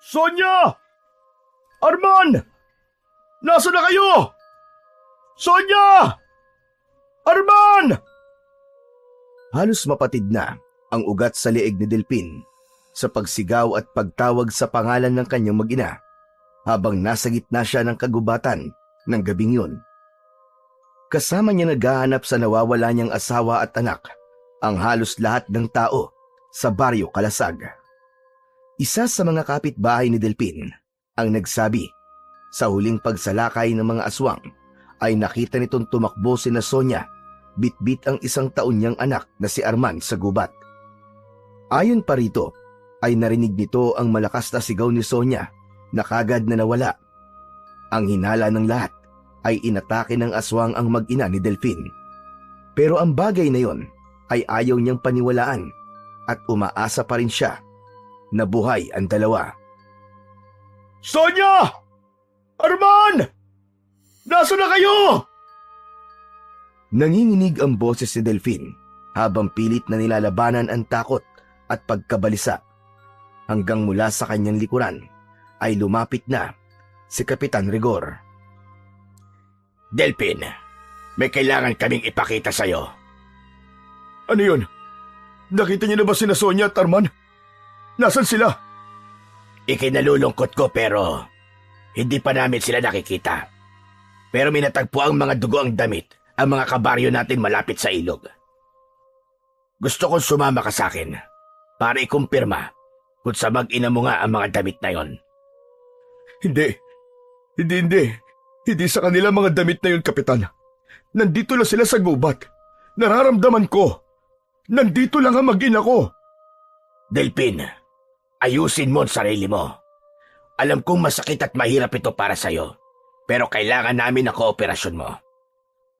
Sonya! Arman! Nasaan na kayo? Sonya! Arman! Halos mapatid na ang ugat sa liig ni Delphin sa pagsigaw at pagtawag sa pangalan ng kanyang mag-ina habang nasa gitna siya ng kagubatan ng gabing yun. Kasama niya naghahanap sa nawawala niyang asawa at anak ang halos lahat ng tao sa baryo Kalasag. Isa sa mga kapitbahay ni Delphin ang nagsabi sa huling pagsalakay ng mga aswang ay nakita nitong tumakbo sina Sonya, bitbit ang 1 taon niyang anak na si Arman sa gubat. Ayon pa rito ay narinig nito ang malakas na sigaw ni Sonya na kagad na nawala. Ang hinala ng lahat ay inatake ng aswang ang mag-ina ni Delphin. Pero ang bagay na yon ay ayaw niyang paniwalaan at umaasa pa rin siya na buhay ang dalawa. Sonya! Arman! Nasaan na kayo? Nanginginig ang boses ni Delphin habang pilit na nilalabanan ang takot at pagkabalisa. Hanggang mula sa kanyang likuran ay lumapit na si Kapitan Rigor. Delphin, may kailangan kaming ipakita sa'yo. Ano yun? Nakita niyo na ba sina Sonya at Arman? Nasaan sila? Ikinalulungkot ko pero hindi pa namin sila nakikita. Pero may natagpo ang mga dugo ang damit ang mga kabaryo natin malapit sa ilog. Gusto kong sumama ka sa akin para ikumpirma kung sa mag-ina mo nga ang mga damit na yon. Hindi. Hindi sa kanila mga damit na yun, Kapitan. Nandito lang sila sa gubat. Nararamdaman ko. Nandito lang ang mag-ina ko. Delphin, ayusin mo ang sarili mo. Alam kong masakit at mahirap ito para sa'yo, pero kailangan namin ang kooperasyon mo.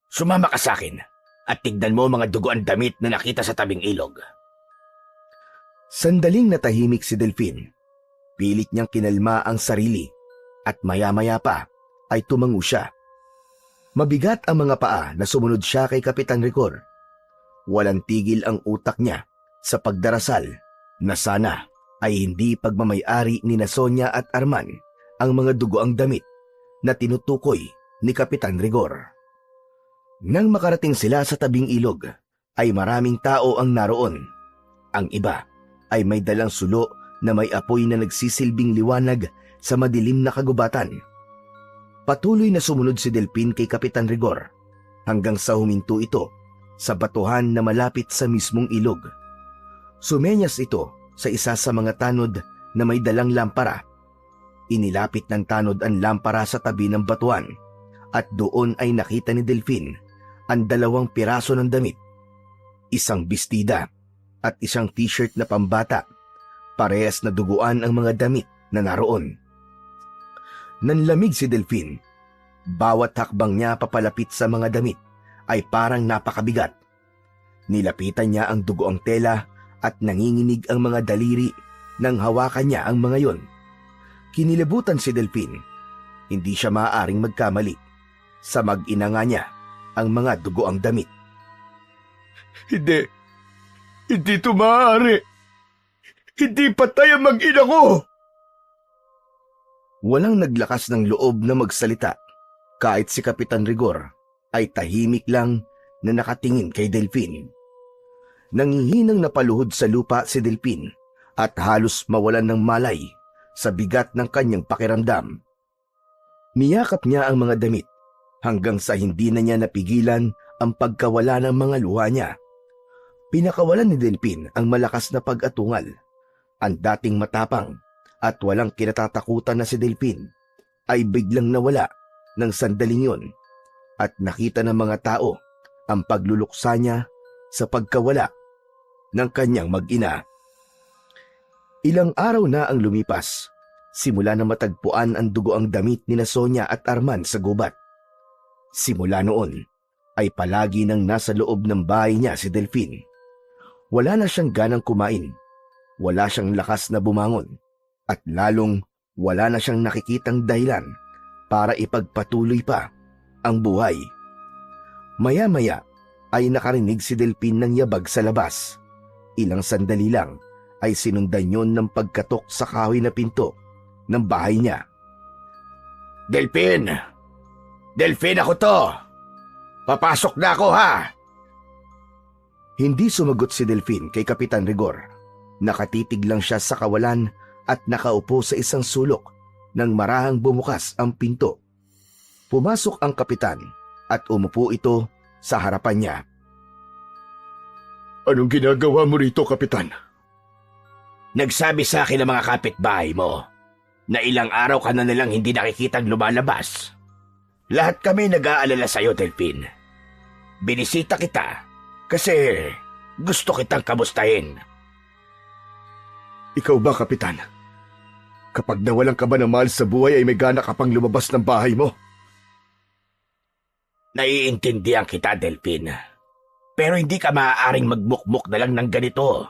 Sumama ka sa akin at tignan mo mga dugoan damit na nakita sa tabing ilog. Sandaling natahimik si Delphin. Pilit niyang kinalma ang sarili at maya-maya pa ay tumango siya. Mabigat ang mga paa na sumunod siya kay Kapitan Rigor. Walang tigil ang utak niya sa pagdarasal na sana ay hindi pagmamay-ari ni Sonya at Arman ang mga dugoang damit na tinutukoy ni Kapitan Rigor. Nang makarating sila sa tabing ilog, ay maraming tao ang naroon. Ang iba ay may dalang sulo na may apoy na nagsisilbing liwanag sa madilim na kagubatan. Patuloy na sumunod si Delphin kay Kapitan Rigor hanggang sa huminto ito sa batuhan na malapit sa mismong ilog. Sumenyas ito sa isa sa mga tanod na may dalang lampara. Inilapit ng tanod ang lampara sa tabi ng batuhan at doon ay nakita ni Delphin ang 2 piraso ng damit, isang bestida at isang t-shirt na pambata. Parehas na duguan ang mga damit na naroon. Nanlamig si Delphin. Bawat hakbang niya papalapit sa mga damit ay parang napakabigat. Nilapitan niya ang dugoang tela at nanginginig ang mga daliri nang hawakan niya ang mga yon. Kinilabutan si Delphin. Hindi siya maaaring magkamali. Sa mag-ina nga niya ang mga dugoang damit. Hindi ito maaari. Hindi patay ang mag-ina ko! Walang naglakas ng loob na magsalita. Kahit si Kapitan Rigor ay tahimik lang na nakatingin kay Delphin. Nangihinang napaluhod sa lupa si Delphin at halos mawalan ng malay sa bigat ng kanyang pakiramdam. Niyakap niya ang mga damit hanggang sa hindi na niya napigilan ang pagkawala ng mga luha niya. Pinakawalan ni Delphin ang malakas na pag-atungal. Ang dating matapang at walang kinatatakutan na si Delphin ay biglang nawala ng sandaling yon at nakita ng mga tao ang pagluluksa niya sa pagkawala ng kanyang mag-ina. Ilang araw na ang lumipas simula na matagpuan ang dugoang damit ni Sonya at Arman sa gubat. Simula noon ay palagi nang nasa loob ng bahay niya si Delphin. Wala na siyang ganang kumain. Wala siyang lakas na bumangon at lalong wala na siyang nakikitang dahilan para ipagpatuloy pa ang buhay. Maya-maya ay nakarinig si Delphin ng yabag sa labas. Ilang sandali lang ay sinundan yon ng pagkatok sa kahoy na pinto ng bahay niya. Delphin! Delphin, ako to! Papasok na ako, ha! Hindi sumagot si Delphin kay Kapitan Rigor. Nakatitig lang siya sa kawalan at nakaupo sa isang sulok nang marahang bumukas ang pinto. Pumasok ang kapitan at umupo ito sa harapan niya. Anong ginagawa mo rito, Kapitan? Nagsabi sa akin ng mga kapitbahay mo na ilang araw ka na nilang hindi nakikitang lumalabas. Lahat kami nag-aalala sa'yo, Delphin. Binisita kita kasi gusto kitang kamustahin. Ikaw ba, Kapitan? Kapag nawalan ka ba ng mahal sa buhay ay may gana ka pang lumabas ng bahay mo? Naiintindihan kita, Delphin. Pero hindi ka maaaring magmukmuk na lang ng ganito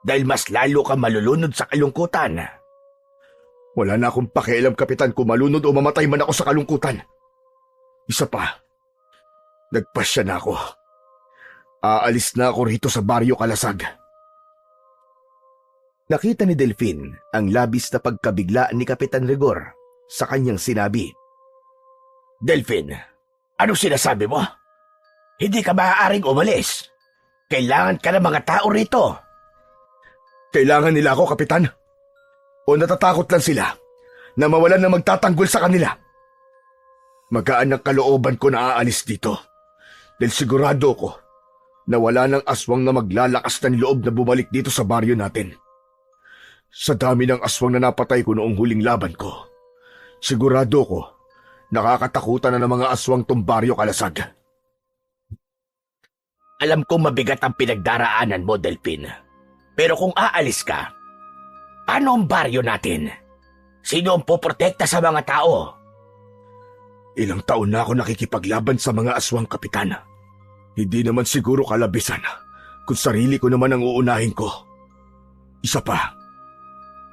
dahil mas lalo ka malulunod sa kalungkutan. Wala na akong pakialam, Kapitan, kung malunod o mamatay man ako sa kalungkutan. Isa pa, nagpasya na ako. Aalis na ako rito sa Baryo Kalasag. Nakita ni Delphin ang labis na pagkabigla ni Kapitan Rigor sa kanyang sinabi. Delphin, anong sinasabi mo? Hindi ka maaaring umalis. Kailangan ka ng mga tao rito. Kailangan nila ako, Kapitan? O natatakot lang sila na mawalan na magtatanggol sa kanila? Magaan ang kalooban ko na aalis dito dahil sigurado ko na wala ng aswang na maglalakas ng loob na bumalik dito sa baryo natin. Sa dami ng aswang na napatay ko noong huling laban ko, sigurado ko nakakatakutan na ng mga aswang tong Baryo Kalasag. Alam kong mabigat ang pinagdaraanan mo, Delphin. Pero kung aalis ka, paano ang baryo natin? Sino ang poprotekta sa mga tao? Ilang taon na ako nakikipaglaban sa mga aswang, Kapitan. Hindi naman siguro kalabisan kung sarili ko naman ang uunahin ko. Isa pa,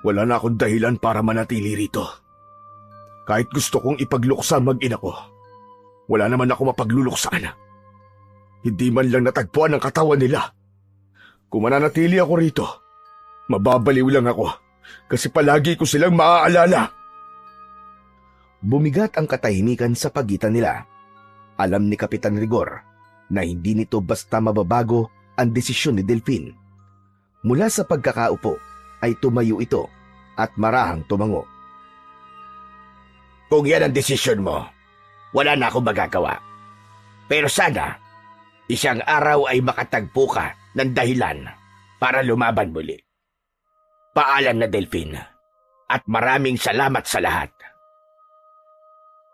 wala na akong dahilan para manatili rito. Kahit gusto kong ipagluksa mag-ina ko, wala naman ako mapagluluksaan. Hindi man lang natagpuan ang katawan nila. Kung mananatili ako rito, mababaliw lang ako kasi palagi ko silang maaalala. Bumigat ang katahimikan sa pagitan nila. Alam ni Kapitan Rigor na hindi nito basta mababago ang desisyon ni Delphin. Mula sa pagkakaupo ay tumayo ito at marahang tumango. Kung yan ang desisyon mo, wala na akong magagawa. Pero sana, isang araw ay makatagpo ka ng dahilan para lumaban muli. Paalam na, Delphin, at maraming salamat sa lahat.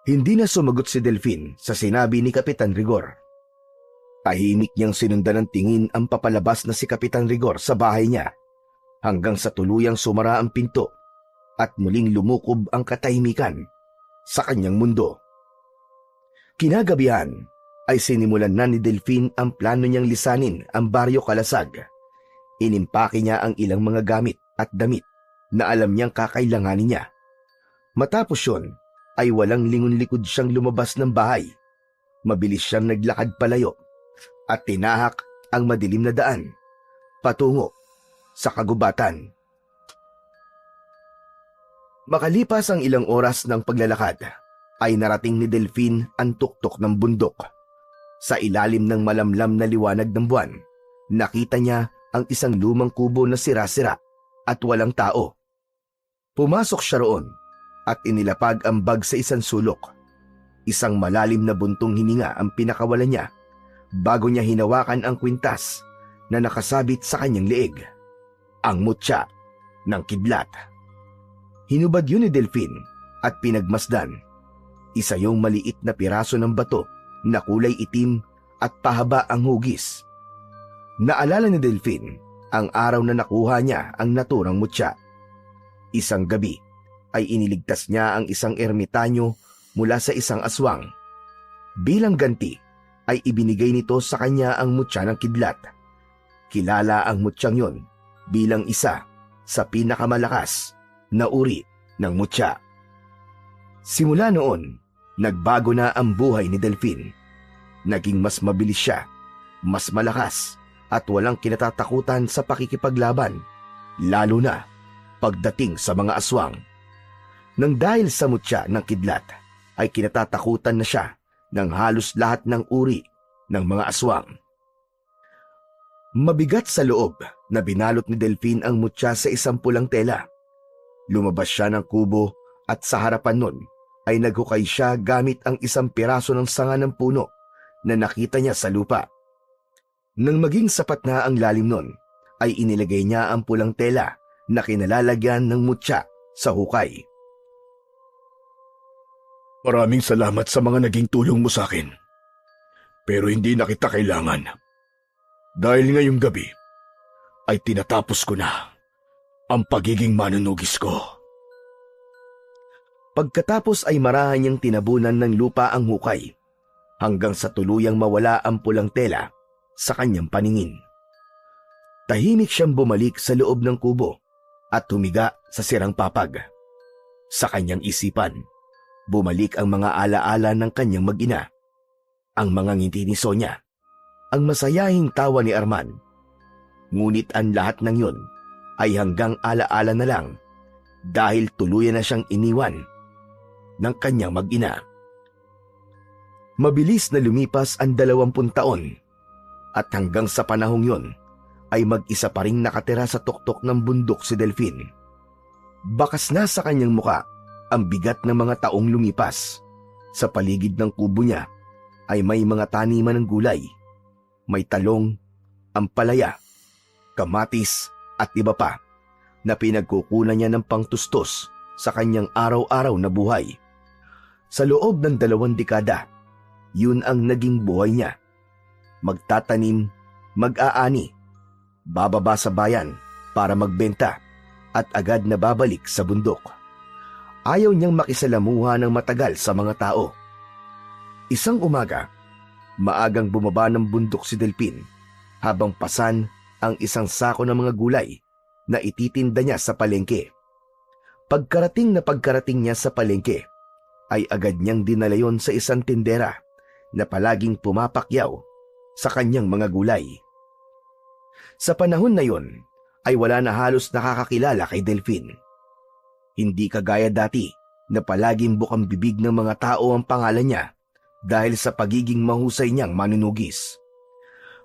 Hindi na sumagot si Delphin sa sinabi ni Kapitan Rigor. Tahimik niyang sinundan ng tingin ang papalabas na si Kapitan Rigor sa bahay niya hanggang sa tuluyang sumara ang pinto at muling lumukob ang katahimikan sa kanyang mundo. Kinagabihan ay sinimulan na ni Delphin ang plano niyang lisanin ang Baryo Kalasag. Inimpake niya ang ilang mga gamit at damit na alam niyang kakailanganin niya. Matapos yun, ay walang lingon-likod siyang lumabas ng bahay. Mabilis siyang naglakad palayo at tinahak ang madilim na daan patungo sa kagubatan. Makalipas ang ilang oras ng paglalakad, ay narating ni Delphin ang tuktok ng bundok. Sa ilalim ng malamlam na liwanag ng buwan, nakita niya ang isang lumang kubo na sira-sira at walang tao. Pumasok siya roon at inilapag ang bag sa isang sulok. Isang malalim na buntong hininga ang pinakawalan niya bago niya hinawakan ang kwintas na nakasabit sa kanyang leeg. Ang mutya ng kidlat. Hinubad yun ni Delphin at pinagmasdan. Isa yung maliit na piraso ng bato na kulay itim at pahaba ang hugis. Naalala ni Delphin ang araw na nakuha niya ang naturang mutya. Isang gabi ay iniligtas niya ang isang ermitanyo mula sa isang aswang. Bilang ganti ay ibinigay nito sa kanya ang mutya ng kidlat. Kilala ang mutyang yon bilang isa sa pinakamalakas na uri ng mutya. Simula noon, nagbago na ang buhay ni Delphin. Naging mas mabilis siya, mas malakas at walang kinatatakutan sa pakikipaglaban, lalo na pagdating sa mga aswang. Nang dahil sa mutya ng kidlat, ay kinatatakutan na siya ng halos lahat ng uri ng mga aswang. Mabigat sa loob na binalot ni Delphine ang mutya sa isang pulang tela. Lumabas siya ng kubo at sa harapan nun ay naghukay siya gamit ang isang piraso ng sanga ng puno na nakita niya sa lupa. Nang maging sapat na ang lalim nun, ay inilagay niya ang pulang tela na kinalalagyan ng mutya sa hukay. Maraming salamat sa mga naging tulong mo sa akin. Pero hindi na kita kailangan. Dahil ngayong gabi ay tinatapos ko na ang pagiging manunugis ko. Pagkatapos ay marahan niyang tinabunan ng lupa ang hukay hanggang sa tuluyang mawala ang pulang tela sa kanyang paningin. Tahimik siyang bumalik sa loob ng kubo at humiga sa sirang papag. Sa kanyang isipan, bumalik ang mga alaala ng kanyang mag-ina, ang mga ngiti ni Sonia, ang masayahing tawa ni Arman. Ngunit ang lahat ng yun ay hanggang alaala na lang dahil tuluyan na siyang iniwan ng kanyang mag-ina. Mabilis na lumipas ang 20 taon at hanggang sa panahong yun ay mag-isa pa ring nakatira sa tuktok ng bundok si Delphine. Bakas na sa kanyang muka ang bigat ng mga taong lumipas. Sa paligid ng kubo niya ay may mga taniman ng gulay. May talong, ampalaya, kamatis at iba pa na pinagkukunan niya ng pangtustos sa kanyang araw-araw na buhay. Sa loob ng 2 dekada, yun ang naging buhay niya. Magtatanim, mag-aani, bababa sa bayan para magbenta at agad na babalik sa bundok. Ayaw niyang makisalamuha ng matagal sa mga tao. Isang umaga, maagang bumaba ng bundok si Delphine habang pasan ang isang sako ng mga gulay na ititinda niya sa palengke. Pagkarating niya sa palengke, ay agad niyang dinala yon sa isang tindera na palaging pumapakyaw sa kanyang mga gulay. Sa panahon na yon, ay wala na halos nakakakilala kay Delphine. Hindi kagaya dati na palaging bukang bibig ng mga tao ang pangalan niya dahil sa pagiging mahusay niyang manunugis.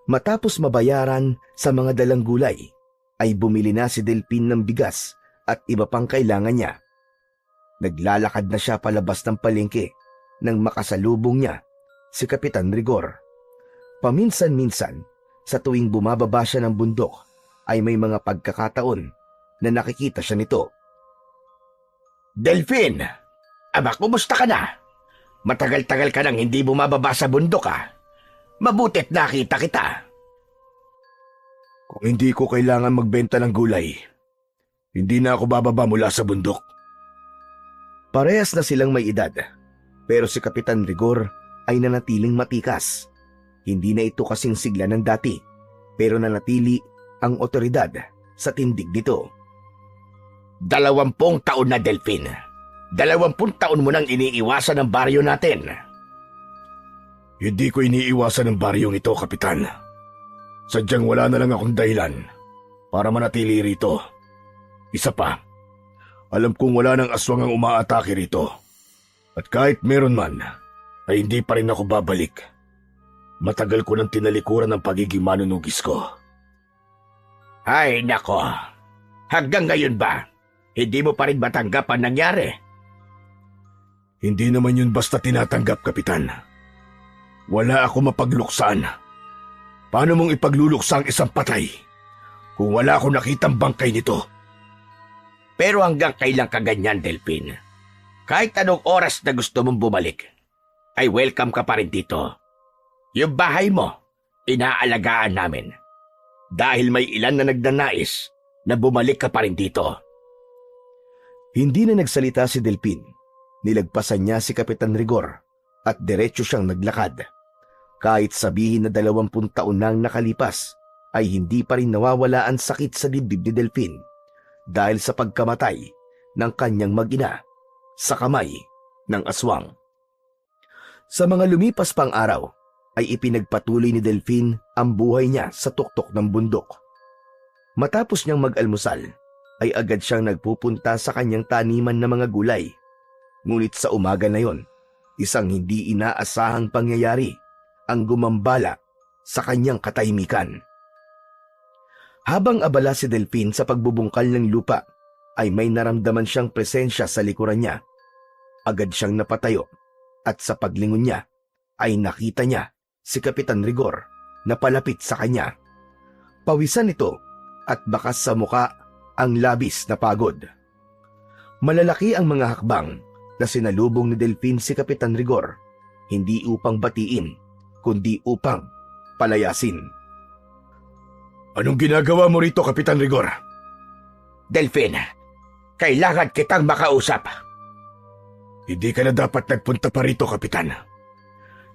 Matapos mabayaran sa mga dalang gulay, ay bumili na si Delphine ng bigas at iba pang kailangan niya. Naglalakad na siya palabas ng palengke nang makasalubong niya si Kapitan Rigor. Paminsan-minsan, sa tuwing bumababa siya ng bundok, ay may mga pagkakataon na nakikita siya nito. Delphine! Aba, kumusta ka na? Matagal-tagal ka nang hindi bumababa sa bundok Mabuti't nakita kita. Kung hindi ko kailangan magbenta ng gulay, hindi na ako bababa mula sa bundok. Parehas na silang may edad, pero si Kapitan Rigor ay nanatiling matikas. Hindi na ito kasing sigla ng dati, pero nanatili ang otoridad sa tindig nito. 20 taon na, Delphine. 20 taon mo nang iniiwasan ang baryo natin. Hindi ko iniiwasan ang baryong ito, Kapitan. Sadyang wala na lang akong dahilan para manatili rito. Isa pa, alam kong wala nang aswang ang umaatake rito. At kahit meron man, ay hindi pa rin ako babalik. Matagal ko nang tinalikuran ang pagiging manunugis ko. Ay, nako. Hanggang ngayon ba? Hindi mo pa rin matanggap ang nangyari? Hindi naman yun basta tinatanggap, Kapitan. Wala ako mapagluksaan. Paano mong ipagluluksa ang isang patay kung wala akong nakitang bangkay nito? Pero hanggang kailan ka ganyan, Delphine? Kahit anong oras na gusto mong bumalik, ay welcome ka pa rin dito. Yung bahay mo, inaalagaan namin. Dahil may ilan na nagdanais na bumalik ka pa rin dito. Hindi na nagsalita si Delphine. Nilagpasan niya si Kapitan Rigor at diretso siyang naglakad. Kahit sabihin na 20 taon nang nakalipas, ay hindi pa rin nawawala ang sakit sa dibdib ni Delphine dahil sa pagkamatay ng kanyang mag-ina sa kamay ng aswang. Sa mga lumipas pang araw, ay ipinagpatuloy ni Delphine ang buhay niya sa tuktok ng bundok. Matapos niyang mag-almusal, ay agad siyang nagpupunta sa kanyang taniman ng mga gulay Ngunit sa umaga na yon, isang hindi inaasahang pangyayari ang gumambala sa kanyang katahimikan. Habang abala si Delphine sa pagbubungkal ng lupa, ay may naramdaman siyang presensya sa likuran niya. Agad siyang napatayo at sa paglingon niya ay nakita niya si Kapitan Rigor na palapit sa kanya. Pawisan ito at bakas sa muka ang labis na pagod. Malalaki ang mga hakbang na sinalubong ni Delphine si Kapitan Rigor, hindi upang batiin, kundi upang palayasin. Anong ginagawa mo rito, Kapitan Rigor? Delphine, kailangan kitang makausap. Hindi ka na dapat nagpunta pa rito, Kapitan.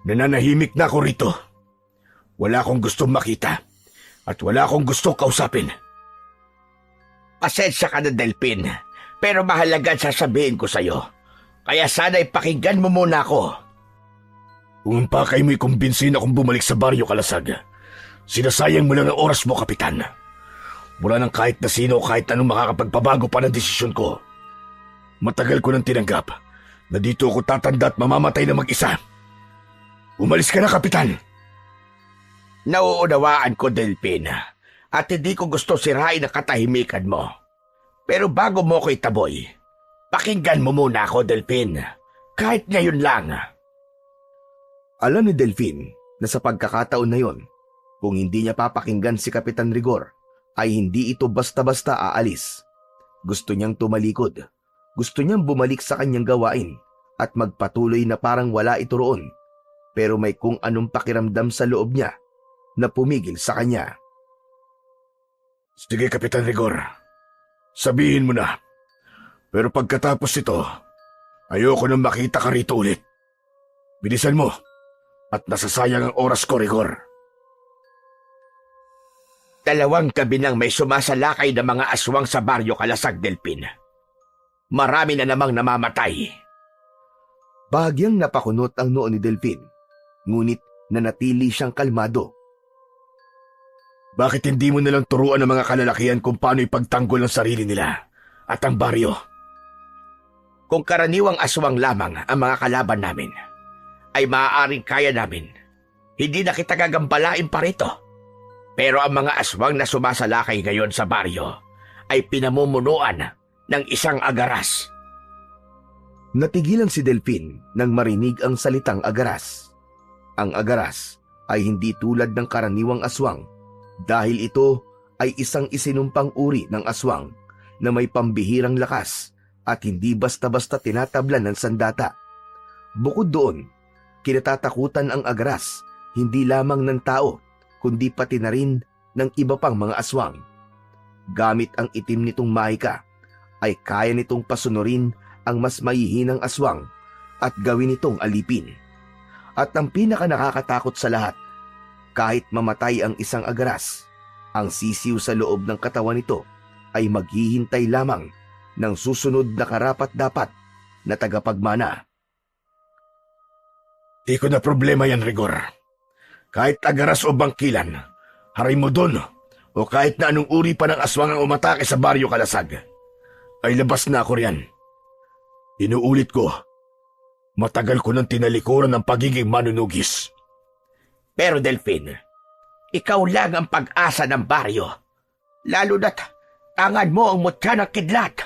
Nananahimik na ako rito. Wala akong gustong makita at wala akong gustong kausapin. Pasensya ka na, Delphine, pero mahalaga ang sasabihin ko sa'yo. Kaya sana'y pakinggan mo muna ako. Kung pakay mo'y kumbinsin akong bumalik sa Baryo Kalasag, sinasayang mo lang ang oras mo, Kapitan. Wala nang kahit na sino o kahit anong makakapagpabago pa ng desisyon ko. Matagal ko nang tinanggap na dito ako tatanda at mamamatay na mag-isa. Umalis ka na, Kapitan. Nauunawaan ko, Delphine, at hindi ko gusto sirain ang katahimikan mo. Pero bago mo ko itaboy, pakinggan mo muna ako, Delphine. Kahit ngayon lang. Alam ni Delphine na sa pagkakataon na yon, kung hindi niya papakinggan si Kapitan Rigor, ay hindi ito basta-basta aalis. Gusto niyang tumalikod. Gusto niyang bumalik sa kanyang gawain at magpatuloy na parang wala ito roon. Pero may kung anong pakiramdam sa loob niya na pumigil sa kanya. Sige, Kapitan Rigor. Sabihin mo na. Pero pagkatapos ito, ayoko nang makita ka rito ulit. Bilisan mo at nasasayang ang oras ko, Rigor. 2 gabi nang may sumasalakay na mga aswang sa Baryo Kalasag, Delphine. Marami na namang namamatay. Bahagyang napakunot ang noo ni Delphine, ngunit nanatili siyang kalmado. Bakit hindi mo nalang turuan ng mga kalalakihan kung paano ipagtanggol ang sarili nila at ang baryo? Kung karaniwang aswang lamang ang mga kalaban namin, ay maaaring kaya namin. Hindi na kita gagambalain pa rito. Pero ang mga aswang na sumasalakay ngayon sa baryo ay pinamumunuan ng isang agaras. Natigilan si Delphine nang marinig ang salitang agaras. Ang agaras ay hindi tulad ng karaniwang aswang dahil ito ay isang isinumpang uri ng aswang na may pambihirang lakas at hindi basta-basta tinatablan ng sandata. Bukod doon, kinatatakutan ang agaras hindi lamang ng tao kundi pati na rin ng iba pang mga aswang. Gamit ang itim nitong mahika, ay kaya nitong pasunurin ang mas mahihinang aswang at gawin itong alipin. At ang pinaka nakakatakot sa lahat, kahit mamatay ang isang agaras, ang sisiw sa loob ng katawan nito ay maghihintay lamang ng susunod na karapat-dapat na tagapagmana. Di ko na problema yan, Rigor. Kahit agaras o bangkilan, harimodon o kahit na anong uri pa ng aswang ang umatake sa Baryo Kalasag, ay labas na ako riyan. Inuulit ko, matagal ko nang tinalikuran ng pagiging manunugis. Pero Delphine, ikaw lang ang pag-asa ng baryo, lalo na't tangad mo ang mutya ng kidlat.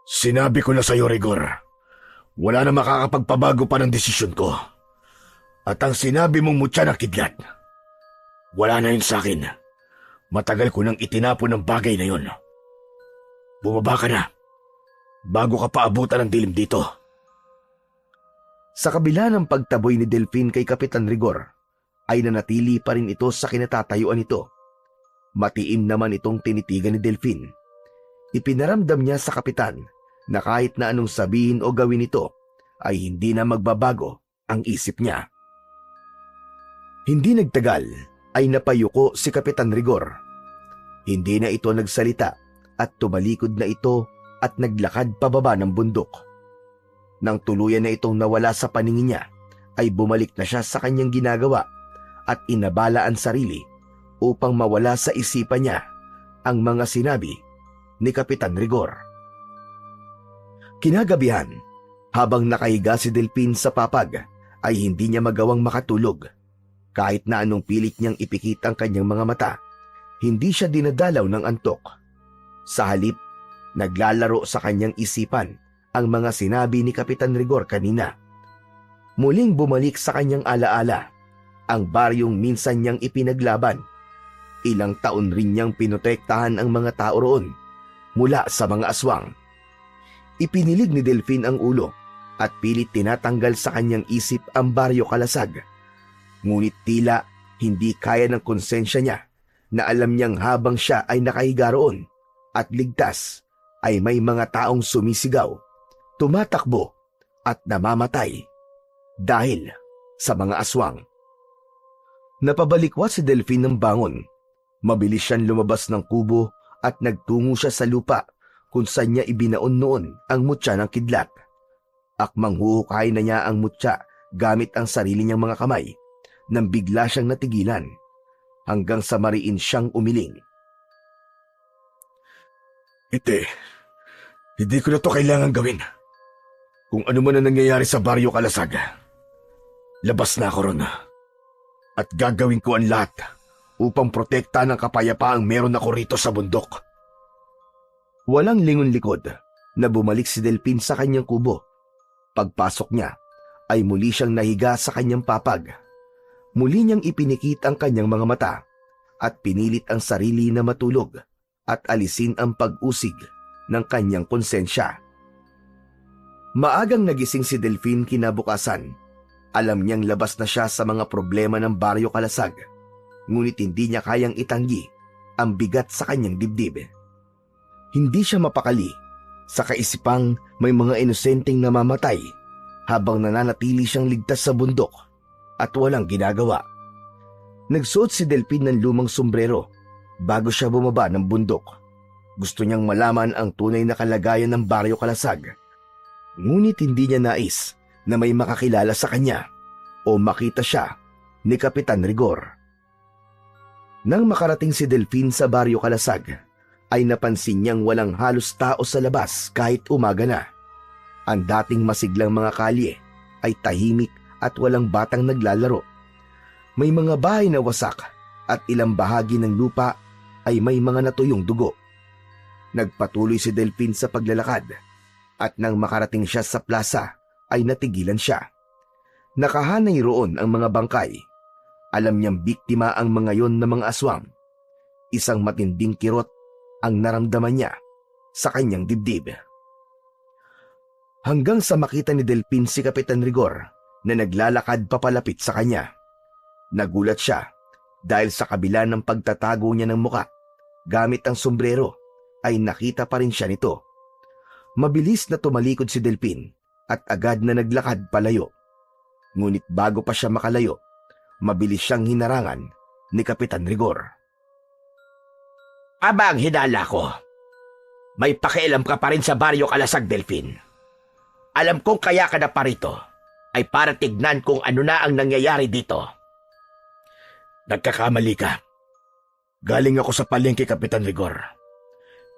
Sinabi ko na sa iyo, Rigor, wala na makakapagpabago pa ng desisyon ko. At ang sinabi mong mutya ng kidlat, wala na yun sa akin. Matagal ko nang itinapon ng bagay na yun. Bumaba ka na, bago ka paabutan ng dilim dito. Sa kabila ng pagtaboy ni Delphine kay Kapitan Rigor, ay nanatili pa rin ito sa kinatatayuan nito. Matiim naman itong tinitigan ni Delphine. Ipinaramdam niya sa kapitan na kahit na anong sabihin o gawin ito, ay hindi na magbabago ang isip niya. Hindi nagtagal ay napayuko si Kapitan Rigor. Hindi na ito nagsalita at tumalikod na ito at naglakad pababa ng bundok. Nang tuluyan na itong nawala sa paningin niya, ay bumalik na siya sa kanyang ginagawa at inabala ang sarili upang mawala sa isipan niya ang mga sinabi ni Kapitan Rigor. Kinagabihan, Habang nakahiga si Delphin sa papag, ay hindi niya magawang makatulog. Kahit na anong pilit niyang ipikit ang kanyang mga mata, hindi siya dinadalaw ng antok. Sa halip, naglalaro sa kanyang isipan ang mga sinabi ni Kapitan Rigor kanina. Muling bumalik sa kanyang alaala ang baryong minsan niyang ipinaglaban. Ilang taon rin niyang pinotektahan ang mga tao roon mula sa mga aswang. Ipinilig ni Delphin ang ulo at pilit tinatanggal sa kanyang isip ang baryo kalasag. Ngunit tila hindi kaya ng konsensya niya na alam niyang habang siya ay nakahiga roon at ligtas ay may mga taong sumisigaw, tumatakbo at namamatay dahil sa mga aswang. Napabalikwat si Delphin ng bangon. Mabilis siyang lumabas ng kubo at nagtungo siya sa lupa kung saan niya ibinaon noon ang mutya ng kidlat. Akmang huhukay na niya ang mutya gamit ang sarili niyang mga kamay nang bigla siyang natigilan hanggang sa mariin siyang umiling. Hindi ko na to kailangan gawin. Kung ano man ang nangyayari sa baryo kalasag, labas na ako ron. At gagawin ko ang lahat upang protektahan ang kapayapaang meron ako rito sa bundok. Walang lingon-likod na bumalik si Delphin sa kanyang kubo. Pagpasok niya ay muli siyang nahiga sa kanyang papag. Muli niyang ipinikit ang kanyang mga mata at pinilit ang sarili na matulog at alisin ang pag-usig ng kanyang konsensya. Maagang nagising si Delphin kinabukasan. Alam niyang labas na siya sa mga problema ng baryo kalasag, ngunit hindi niya kayang itanggi ang bigat sa kanyang dibdib. Hindi siya mapakali sa kaisipang may mga inosenteng namamatay habang nananatili siyang ligtas sa bundok at walang ginagawa. Nagsuot si Delphin ng lumang sombrero bago siya bumaba ng bundok. Gusto niyang malaman ang tunay na kalagayan ng baryo kalasag, ngunit hindi niya nais na may makakilala sa kanya o makita siya ni Kapitan Rigor. Nang makarating si Delphin sa baryo kalasag, ay napansin niyang walang halos tao sa labas kahit umaga na. Ang dating masiglang mga kalye ay tahimik at walang batang naglalaro. May mga bahay na wasak at ilang bahagi ng lupa ay may mga natuyong dugo. Nagpatuloy si Delphin sa paglalakad at nang makarating siya sa plaza ay natigilan siya. Nakahanay roon ang mga bangkay. Alam niyang biktima ang mga yon na mga aswang. Isang matinding kirot ang naramdaman niya sa kanyang dibdib. Hanggang sa makita ni Delphin si Kapitan Rigor na naglalakad papalapit sa kanya. Nagulat siya dahil sa kabila ng pagtatago niya ng muka gamit ang sombrero ay nakita pa rin siya nito. Mabilis na tumalikod si Delphin at agad na naglakad palayo. Ngunit bago pa siya makalayo, mabilis siyang hinarangan ni Kapitan Rigor. Aba ang hinala ko. May pakialam ka pa rin sa baryo kalasag, Delphin. Alam kong kaya ka na parito ay para tignan kung ano na ang nangyayari dito. Nagkakamali ka. Galing ako sa palengke, Kapitan Rigor.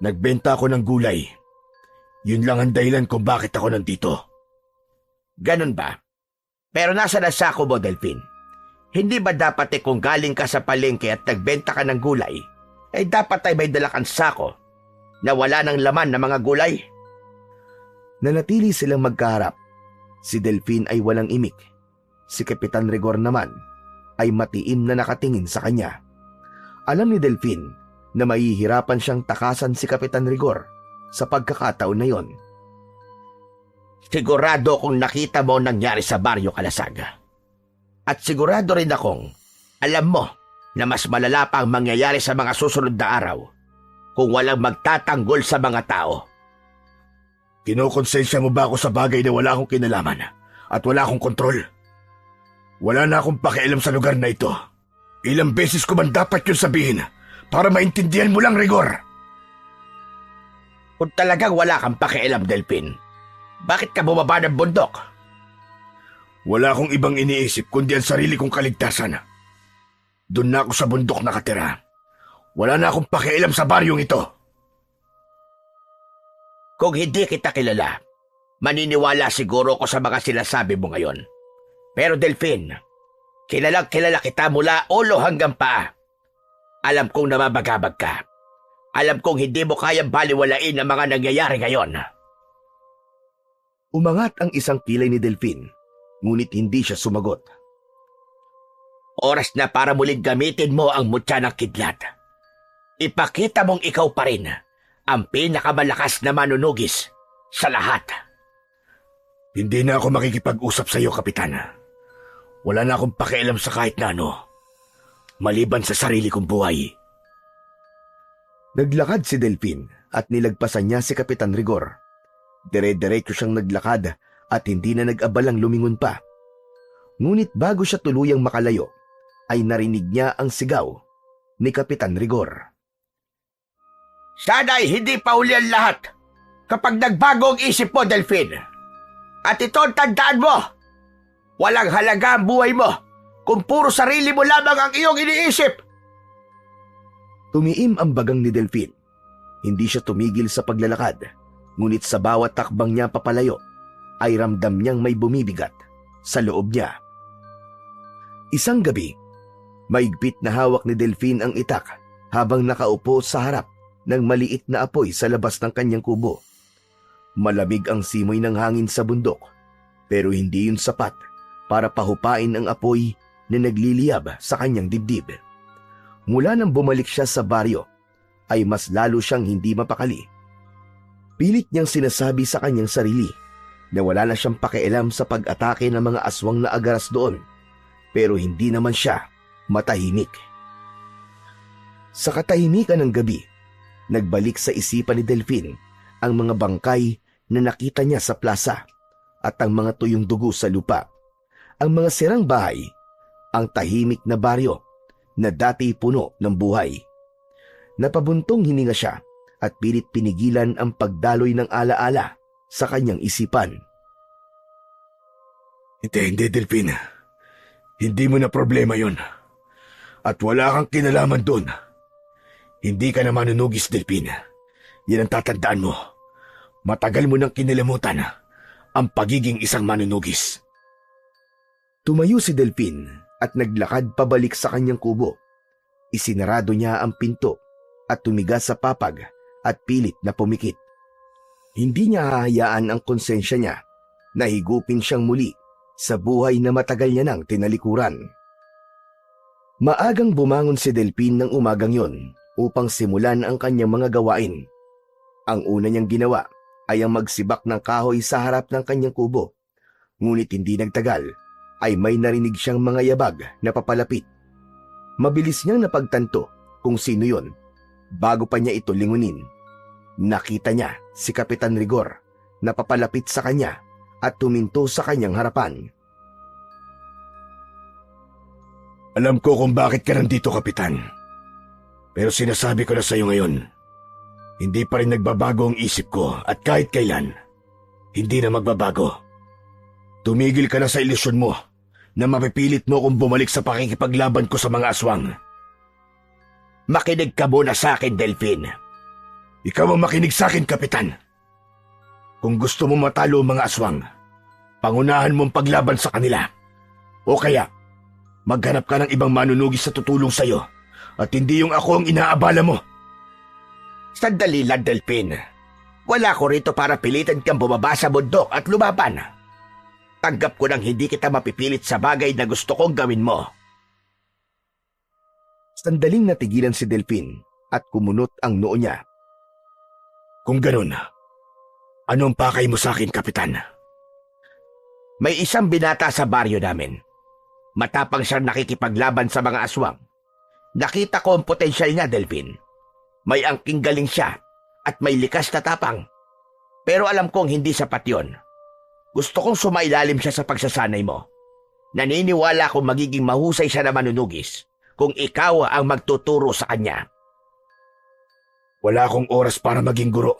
Nagbenta ako ng gulay. Yun lang ang dahilan kung bakit ako nandito. Ganun ba? Pero nasa na sako mo, Delphin? Hindi ba dapat kung galing ka sa palengke at nagbenta ka ng gulay, ay dapat ay may dala kang sako na wala ng laman na mga gulay? Nanatili silang magkaharap. Si Delphin ay walang imik. Si Kapitan Rigor naman ay matiim na nakatingin sa kanya. Alam ni Delphin na mahihirapan siyang takasan si Kapitan Rigor sa pagkakataon na yon. Sigurado kung nakita mo ang nangyari sa baryo kalasag. At sigurado rin akong alam mo na mas malala pa ang mangyayari sa mga susunod na araw kung walang magtatanggol sa mga tao. Kinokonsensya mo ba ako sa bagay na wala akong kinalaman at wala akong kontrol? Wala na akong pakialam sa lugar na ito. Ilang beses ko man dapat yun sabihin para maintindihan mo lang, Rigor? Kung talagang wala kang pakialam, Delphin, bakit ka bumaba ng bundok? Wala akong ibang iniisip kundi ang sarili kong kaligtasan. Doon na ako sa bundok nakatira. Wala na akong pakialam sa baryong ito. Kung hindi kita kilala, Maniniwala siguro ko sa mga sinasabi mo ngayon. Pero Delphine, kilalang kilala kita mula ulo hanggang paa. Alam kong namabagabag ka. Alam kong hindi mo kayang baliwalain ang mga nangyayari ngayon. Umangat ang isang kilay ni Delphine, ngunit hindi siya sumagot. Oras na para muling gamitin mo ang mutya ng kidlat. Ipakita mong ikaw pa rin ang pinakamalakas na manunugis sa lahat. Hindi na ako makikipag-usap sa iyo, Kapitan. Wala na akong pakialam sa kahit na ano, maliban sa sarili kong buhay. Naglakad si Delphine at nilagpasan niya si Kapitan Rigor. Dire-diretso siyang naglakad at hindi na nag-abalang lumingon pa. Ngunit bago siya tuluyang makalayo, ay narinig niya ang sigaw ni Kapitan Rigor. Sana'y hindi pa uli ang lahat kapag nagbago ang isip mo, Delphine. At ito ang tandaan mo. Walang halaga ang buhay mo kung puro sarili mo lamang ang iyong iniisip. Tumiim ang bagang ni Delphine. Hindi siya tumigil sa paglalakad, ngunit sa bawat takbang niya papalayo, ay ramdam niyang may bumibigat sa loob niya. Isang gabi, maigpit na hawak ni Delphine ang itak habang nakaupo sa harap ng maliit na apoy sa labas ng kanyang kubo. Malamig ang simoy ng hangin sa bundok, pero hindi yun sapat para pahupain ang apoy na nagliliyab sa kanyang dibdib. Mula nang bumalik siya sa baryo, ay mas lalo siyang hindi mapakali. Pilit niyang sinasabi sa kanyang sarili na wala na siyang pakialam sa pag-atake ng mga aswang na agaras doon, pero hindi naman siya matahimik. Sa katahimikan ng gabi, nagbalik sa isipan ni Delphine ang mga bangkay na nakita niya sa plaza at ang mga tuyong dugo sa lupa, ang mga sirang bahay, ang tahimik na baryo na dati puno ng buhay. Napabuntong hininga siya at pilit pinigilan ang pagdaloy ng alaala sa kanyang isipan. Hindi, Delphine. Hindi mo na problema yon. At wala kang kinalaman doon. Hindi ka na manunugis, Delphine. Yan ang tatandaan mo. Matagal mo nang kinalimutan ang pagiging isang manunugis. Tumayo si Delphine at naglakad pabalik sa kanyang kubo. Isinarado niya ang pinto at tumigas sa papag at pilit na pumikit. Hindi niya hahayaan ang konsensya niya na higupin siyang muli sa buhay na matagal niya nang tinalikuran. Maagang bumangon si Delphine ng umagang yon upang simulan ang kanyang mga gawain. Ang una niyang ginawa ay ang magsibak ng kahoy sa harap ng kanyang kubo. Ngunit hindi nagtagal ay may narinig siyang mga yabag na papalapit. Mabilis niyang napagtanto kung sino yon. Bago pa niya ito lingunin, nakita niya si Kapitan Rigor na papalapit sa kanya at tuminto sa kanyang harapan. Alam ko kung bakit ka nandito, Kapitan. Pero sinasabi ko na sa iyo ngayon, hindi pa rin nagbabago ang isip ko at kahit kailan, hindi na magbabago. Tumigil ka na sa ilusyon mo na mapipilit mo kung bumalik sa pakikipaglaban ko sa mga aswang. Makinig ka muna sa akin, Delphine. Ikaw ang makinig sa akin, Kapitan. Kung gusto mo matalo ang mga aswang, pangunahan mong paglaban sa kanila. O kaya, maghanap ka ng ibang manunugis sa tutulong sa iyo at hindi yung ako ang inaabala mo. Sandali lang, Delphine. Wala ko rito para pilitan kang bumaba sa bundok at lumaban. Tanggap ko nang hindi kita mapipilit sa bagay na gusto kong gawin mo. Sandaling natigilan si Delphine at kumunot ang noo niya. Kung ganun, anong pakay mo sa akin, Kapitan? May isang binata sa baryo namin. Matapang siyang nakikipaglaban sa mga aswang. Nakita ko ang potensyal niya, Delphine. May angking galing siya at may likas na tapang. Pero alam kong hindi sapat yon. Gusto kong sumailalim siya sa pagsasanay mo. Naniniwala akong magiging mahusay siya na manunugis kung ikaw ang magtuturo sa kanya. Wala akong oras para maging guro.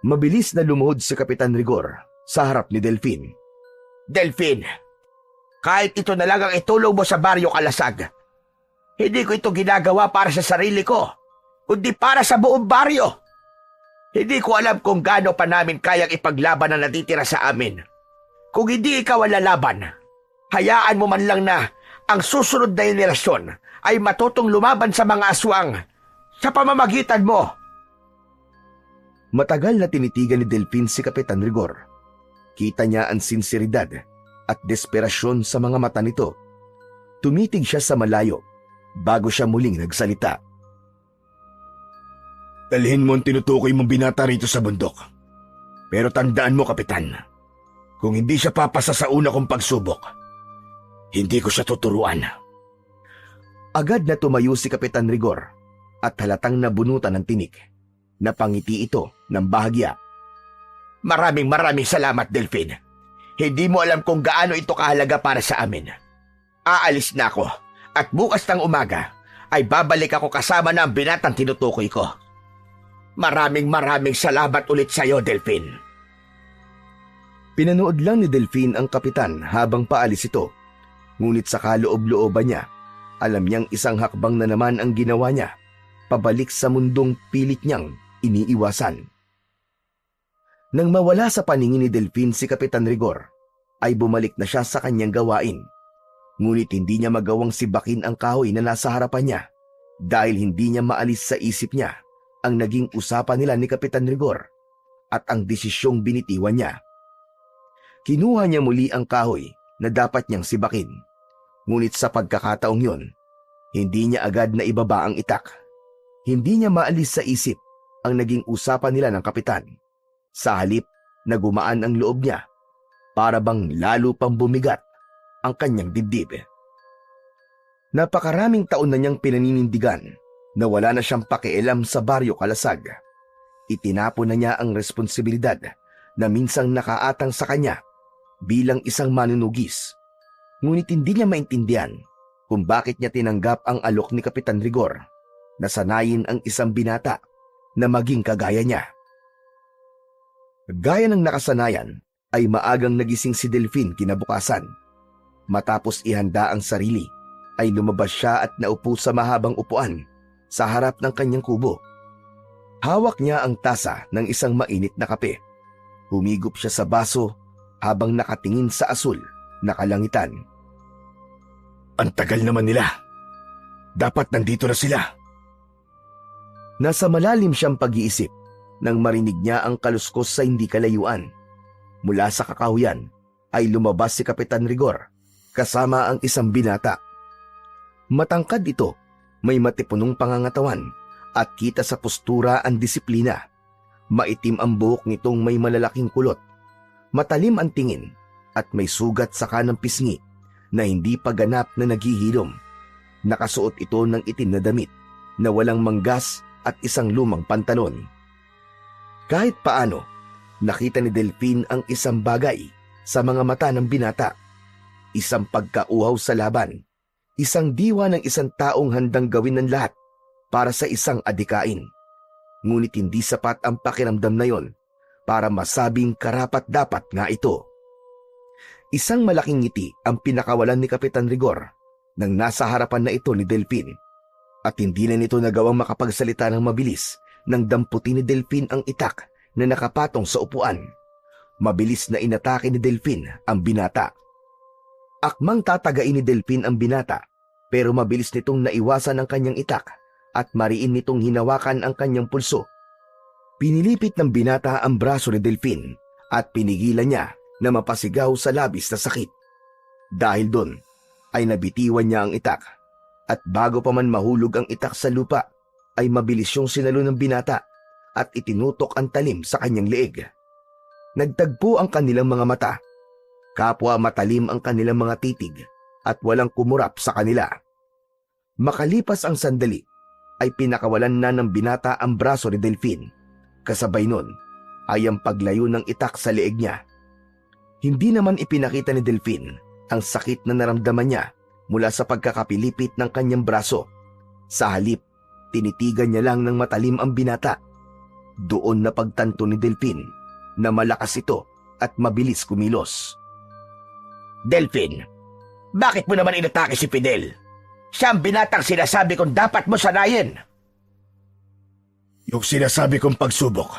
Mabilis na lumuhod si Kapitan Rigor sa harap ni Delphine. Delphine, kahit ito na lang ang itulong mo sa baryo Kalasag, hindi ko ito ginagawa para sa sarili ko, kundi para sa buong baryo. Hindi ko alam kung gaano pa namin kayang ipaglaban ang natitira sa amin. Kung hindi ikaw ang lalaban, hayaan mo man lang na ang susunod na henerasyon ay matutong lumaban sa mga aswang sa pamamagitan mo. Matagal na tinitigan ni Delfin si Kapitan Rigor. Kita niya ang sinseridad at desperasyon sa mga mata nito. Tumitig siya sa malayo bago siya muling nagsalita. Dalhin mo ang tinutukoy mong binata rito sa bundok. Pero tandaan mo, Kapitan, kung hindi siya papasa sa una kong pagsubok, hindi ko siya tuturuan. Agad na tumayo si Kapitan Rigor at halatang nabunutan ng tinik. Napangiti ito ng bahagya. Maraming salamat, Delfin. Hindi mo alam kung gaano ito kahalaga para sa amin. Aalis na ako at bukas ng umaga ay babalik ako kasama na ang binatang tinutukoy ko. Maraming salamat ulit sa iyo, Delfin. Pinanood lang ni Delfin ang kapitan habang paalis ito. Ngunit sa kaloob-looban niya, alam niyang isang hakbang na naman ang ginawa niya, pabalik sa mundong pilit niyang iniiwasan. Nang mawala sa paningin ni Delfin si Kapitan Rigor, ay bumalik na siya sa kanyang gawain. Ngunit hindi niya magawang sibakin ang kahoy na nasa harapan niya dahil hindi niya maalis sa isip niya ang naging usapan nila ni Kapitan Rigor at ang desisyong binitiwan niya. Kinuha niya muli ang kahoy na dapat niyang sibakin. Ngunit sa pagkakataong yun, hindi niya agad na ibaba ang itak. Hindi niya maalis sa isip ang naging usapan nila ng kapitan. Sa halip na gumaan ang loob niya, para bang lalo pang bumigat ang kanyang dibdib. Napakaraming taon na niyang pinaninindigan na wala na siyang pakialam sa Baryo Kalasag. Itinapon na niya ang responsibilidad na minsang nakaatang sa kanya bilang isang manunugis. Ngunit hindi niya maintindihan kung bakit niya tinanggap ang alok ni Kapitan Rigor na sanayin ang isang binata na maging kagaya niya. Gaya ng nakasanayan ay maagang nagising si Delfin kinabukasan. Matapos ihanda ang sarili ay lumabas siya at naupo sa mahabang upuan sa harap ng kanyang kubo. Hawak niya ang tasa ng isang mainit na kape. Humigop siya sa baso habang nakatingin sa asul na kalangitan. Ang tagal naman nila. Dapat nandito na sila. Nasa malalim siyang pag-iisip nang marinig niya ang kaluskos sa hindi kalayuan. Mula sa kakahuyan ay lumabas si Kapitan Rigor kasama ang isang binata. Matangkad ito, may matipunong pangangatawan at kita sa postura ang disiplina. Maitim ang buhok nitong may malalaking kulot. Matalim ang tingin at may sugat sa kanang pisngi na hindi pa ganap na naghihilom. Nakasuot ito ng itim na damit na walang manggas at isang lumang pantalon. Kahit paano, nakita ni Delfin ang isang bagay sa mga mata ng binata. Isang pagkauhaw sa laban. Isang diwa ng isang taong handang gawin ng lahat para sa isang adikain. Ngunit hindi sapat ang pakiramdam na yon para masabing karapat-dapat nga ito. Isang malaking ngiti ang pinakawalan ni Kapitan Rigor nang nasa harapan na ito ni Delfin. At hindi na nito nagawang makapagsalita ng mabilis nang damputin ni Delfin ang itak na nakapatong sa upuan. Mabilis na inatake ni Delfin ang binata. Akmang tatagain ni Delfin ang binata pero mabilis nitong naiwasan ang kanyang itak at mariin nitong hinawakan ang kanyang pulso. Pinilipit ng binata ang braso ni Delfin at pinigilan niya na mapasigaw sa labis na sakit. Dahil doon ay nabitiwan niya ang itak at bago pa man mahulog ang itak sa lupa ay mabilis yung sinalo ng binata at itinutok ang talim sa kanyang leeg. Nagtagpo ang kanilang mga mata. Kapwa matalim ang kanilang mga titig at walang kumurap sa kanila. Makalipas ang sandali ay pinakawalan na ng binata ang braso ni Delfin. Kasabay nun ay ang paglayo ng itak sa leeg niya. Hindi naman ipinakita ni Delfin ang sakit na naramdaman niya mula sa pagkakapilipit ng kanyang braso. Sa halip, tinitigan niya lang ng matalim ang binata. Doon na pagtanto ni Delfin na malakas ito at mabilis kumilos. Delfin, bakit mo naman inatake si Fidel? Siya ang binatang sinasabi kong dapat mo sanayin. Yung sinasabi kong pagsubok,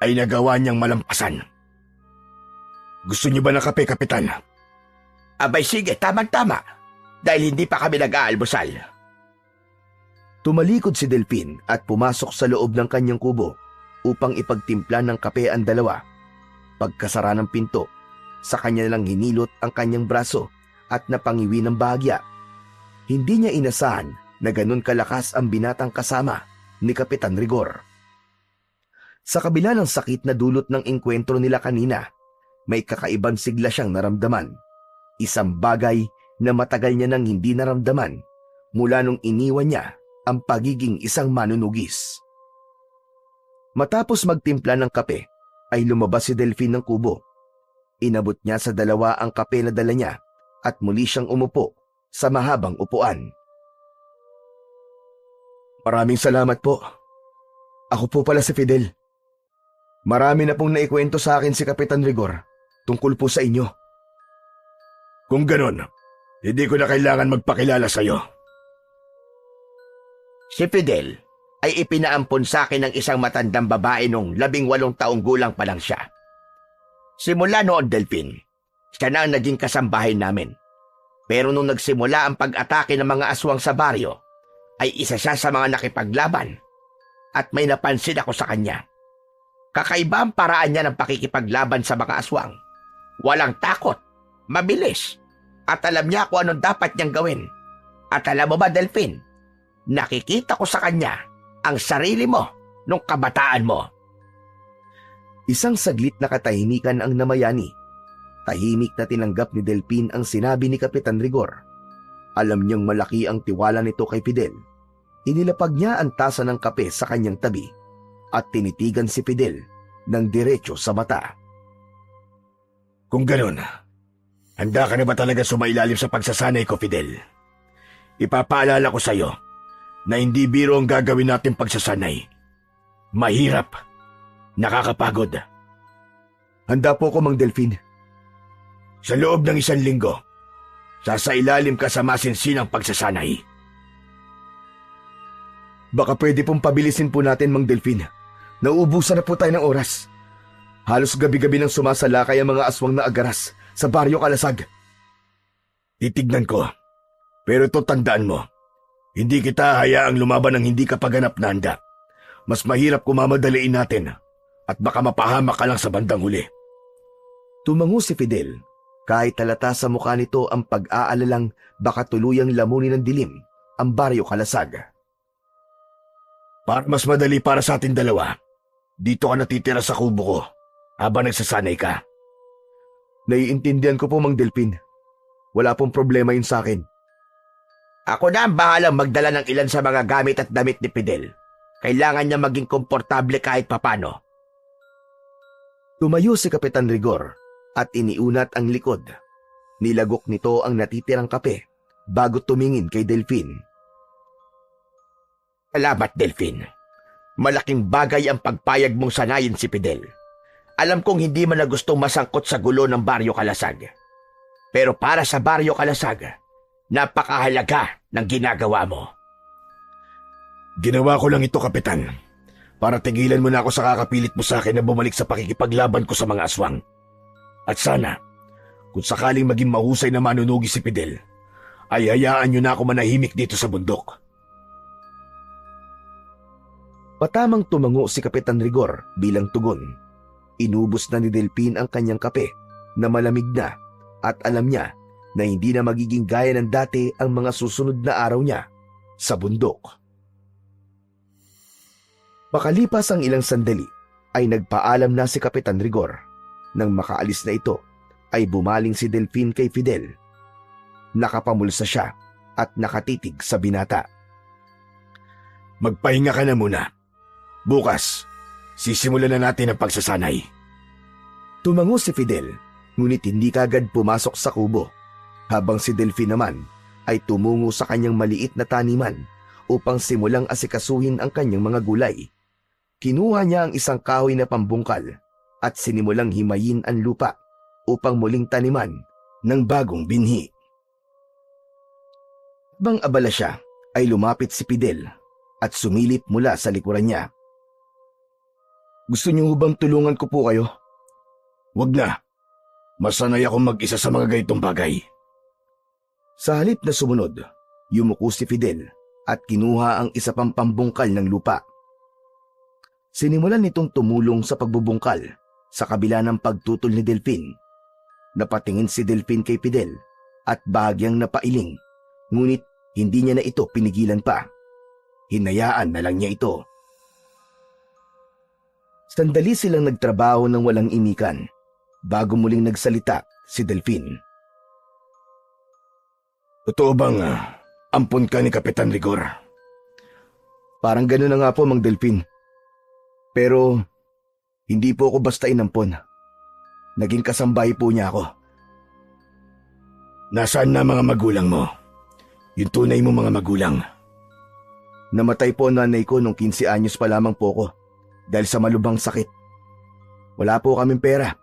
ay nagawa niyang malampasan. Gusto niyo ba ng kape, Kapitan? Abay sige, tamang-tama. Dahil hindi pa kami nag-aalmusal. Tumalikod si Delfin at pumasok sa loob ng kanyang kubo upang ipagtimpla ng kape ang dalawa. Pagkasara ng pinto, sa kanya lang hinilot ang kanyang braso at napangiwi ng bahagya. Hindi niya inasahan na ganun kalakas ang binatang kasama ni Kapitan Rigor. Sa kabila ng sakit na dulot ng engkwentro nila kanina, may kakaibang sigla siyang naramdaman. Isang bagay na matagal niya nang hindi naramdaman mula nung iniwan niya ang pagiging isang manunugis. Matapos magtimpla ng kape, ay lumabas si Delfin ng kubo. Inabot niya sa dalawa ang kape na dala niya at muli siyang umupo sa mahabang upuan. Maraming salamat po. Ako po pala si Fidel. Marami na pong naikwento sa akin si Kapitan Rigor tungkol po sa inyo. Kung ganon, hindi ko na kailangan magpakilala sa'yo. Si Fidel ay ipinaampon sa akin ng isang matandang babae nung 18 taong gulang pa lang siya. Simula noon, Delfin, siya na ang naging kasambahay namin. Pero nung nagsimula ang pag-atake ng mga aswang sa baryo, ay isa siya sa mga nakipaglaban at may napansin ako sa kanya. Kakaiba ang paraan niya ng pakikipaglaban sa mga aswang. Walang takot, mabilis, at alam niya kung anong dapat niyang gawin. At alam mo ba, Delfin, nakikita ko sa kanya ang sarili mo nung kabataan mo. Isang saglit na katahimikan ang namayani. Tahimik na tinanggap ni Delfin ang sinabi ni Kapitan Rigor. Alam niyang malaki ang tiwala nito kay Fidel. Inilapag niya ang tasa ng kape sa kanyang tabi at tinitigan si Fidel ng diretso sa mata. Kung ganon, handa ka na ba talaga sumailalim sa pagsasanay ko, Fidel? Ipapaalala ko sa'yo na hindi biro ang gagawin natin pagsasanay. Mahirap. Nakakapagod. Handa po ko, Mang Delfin. Sa loob ng 1 linggo, sasailalim ka sa masinsinang pagsasanay. Baka pwede pong pabilisin po natin, Mang Delfin. Nauubusan na po tayo ng oras. Halos gabi-gabi nang sumasalakay ang mga aswang na agaras sa Baryo Kalasag. Titignan ko. Pero ito tandaan mo, hindi kita hayaang lumaban ng hindi ka paganap na handa. Mas mahirap kung mamadaliin natin at baka mapahamak ka lang sa bandang huli. Tumango si Fidel. Kahit talata sa mukha nito ang pag-aalalang baka tuluyang lamunin ng dilim ang Baryo Kalasag. Para mas madali para sa atin dalawa, dito ka natitira sa kubo ko habang nagsasanay ka. Naiintindihan ko po, Mang Delfin. Wala pong problema yun sa akin. Ako na ang bahalang magdala ng ilan sa mga gamit at damit ni Fidel. Kailangan niya maging komportable kahit papano. Tumayo si Kapitan Rigor at iniunat ang likod. Nilagok nito ang natitirang kape bago tumingin kay Delfin. Salamat, Delfin. Malaking bagay ang pagpayag mong sanayin si Fidel. Alam kong hindi man na gustong masangkot sa gulo ng Baryo Kalasag. Pero para sa Baryo Kalasag, napakahalaga ng ginagawa mo. Ginawa ko lang ito, Kapitan, para tigilan mo na ako sa kakapilit mo sa akin na bumalik sa pakikipaglaban ko sa mga aswang. At sana, kung sakaling maging mahusay na manunugi si Fidel, ay hayaan niyo na ako manahimik dito sa bundok. Patamang tumango si Kapitan Rigor bilang tugon. Inubos na ni Delfin ang kanyang kape na malamig na at alam niya na hindi na magiging gaya ng dati ang mga susunod na araw niya sa bundok. Makalipas ang ilang sandali ay nagpaalam na si Kapitan Rigor. Nang makaalis na ito ay bumaling si Delfin kay Fidel. Nakapamulsa siya at nakatitig sa binata. Magpahinga ka na muna. Bukas, sisimulan na natin ang pagsasanay. Tumango si Fidel, ngunit hindi kagad pumasok sa kubo, habang si Delfin naman ay tumungo sa kanyang maliit na taniman upang simulang asikasuhin ang kanyang mga gulay. Kinuha niya ang isang kahoy na pambungkal at sinimulang himayin ang lupa upang muling taniman ng bagong binhi. Habang abala siya, ay lumapit si Fidel at sumilip mula sa likuran niya. Gusto niyo bang tulungan ko po kayo? Wag na. Masanay akong mag-isa sa mga ganitong bagay. Sa halip na sumunod, yumuko si Fidel at kinuha ang isa pang pambungkal ng lupa. Sinimulan nitong tumulong sa pagbubungkal sa kabila ng pagtutol ni Delfin. Napatingin si Delfin kay Fidel at bahagyang napailing, ngunit hindi niya na ito pinigilan pa. Hinayaan na lang niya ito. Sandali silang nagtrabaho ng walang imikan bago muling nagsalita si Delfin. Totoo bang ampon ka ni Kapitan Rigor? Parang gano'n na nga po, Mang Delfin. Pero hindi po ako basta inampon. Naging kasambahay po niya ako. Nasaan na mga magulang mo? Yung tunay mo mga magulang. Namatay po ang nanay ko nung 15 anyos pa lamang po ako dahil sa malubhang sakit. Wala po kaming pera,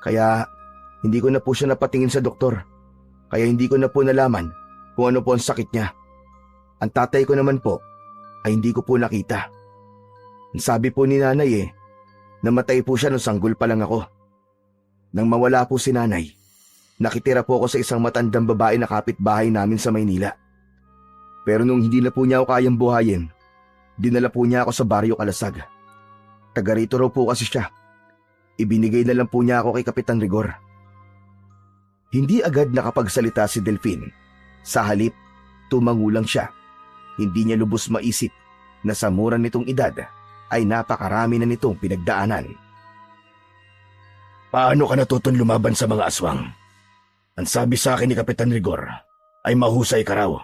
kaya hindi ko na po siya napatingin sa doktor. Kaya hindi ko na po nalaman kung ano po ang sakit niya. Ang tatay ko naman po ay hindi ko po nakita. Ang sabi po ni nanay namatay po siya nung sanggol pa lang ako. Nang mawala po si nanay, nakitira po ako sa isang matandang babae na kapitbahay namin sa Maynila. Pero nung hindi na po niya ako kayang buhayin, dinala po niya ako sa Baryo Kalasag. Taga rito raw po kasi siya. Ibinigay na lang po niya ako kay Kapitan Rigor. Hindi agad nakapagsalita si Delfin. Sa halip, tumangulang siya. Hindi niya lubos maisip na sa mura nitong edad ay napakarami na nitong pinagdaanan. Paano ka natutong lumaban sa mga aswang? Ang sabi sa akin ni Kapitan Rigor ay mahusay ka raw.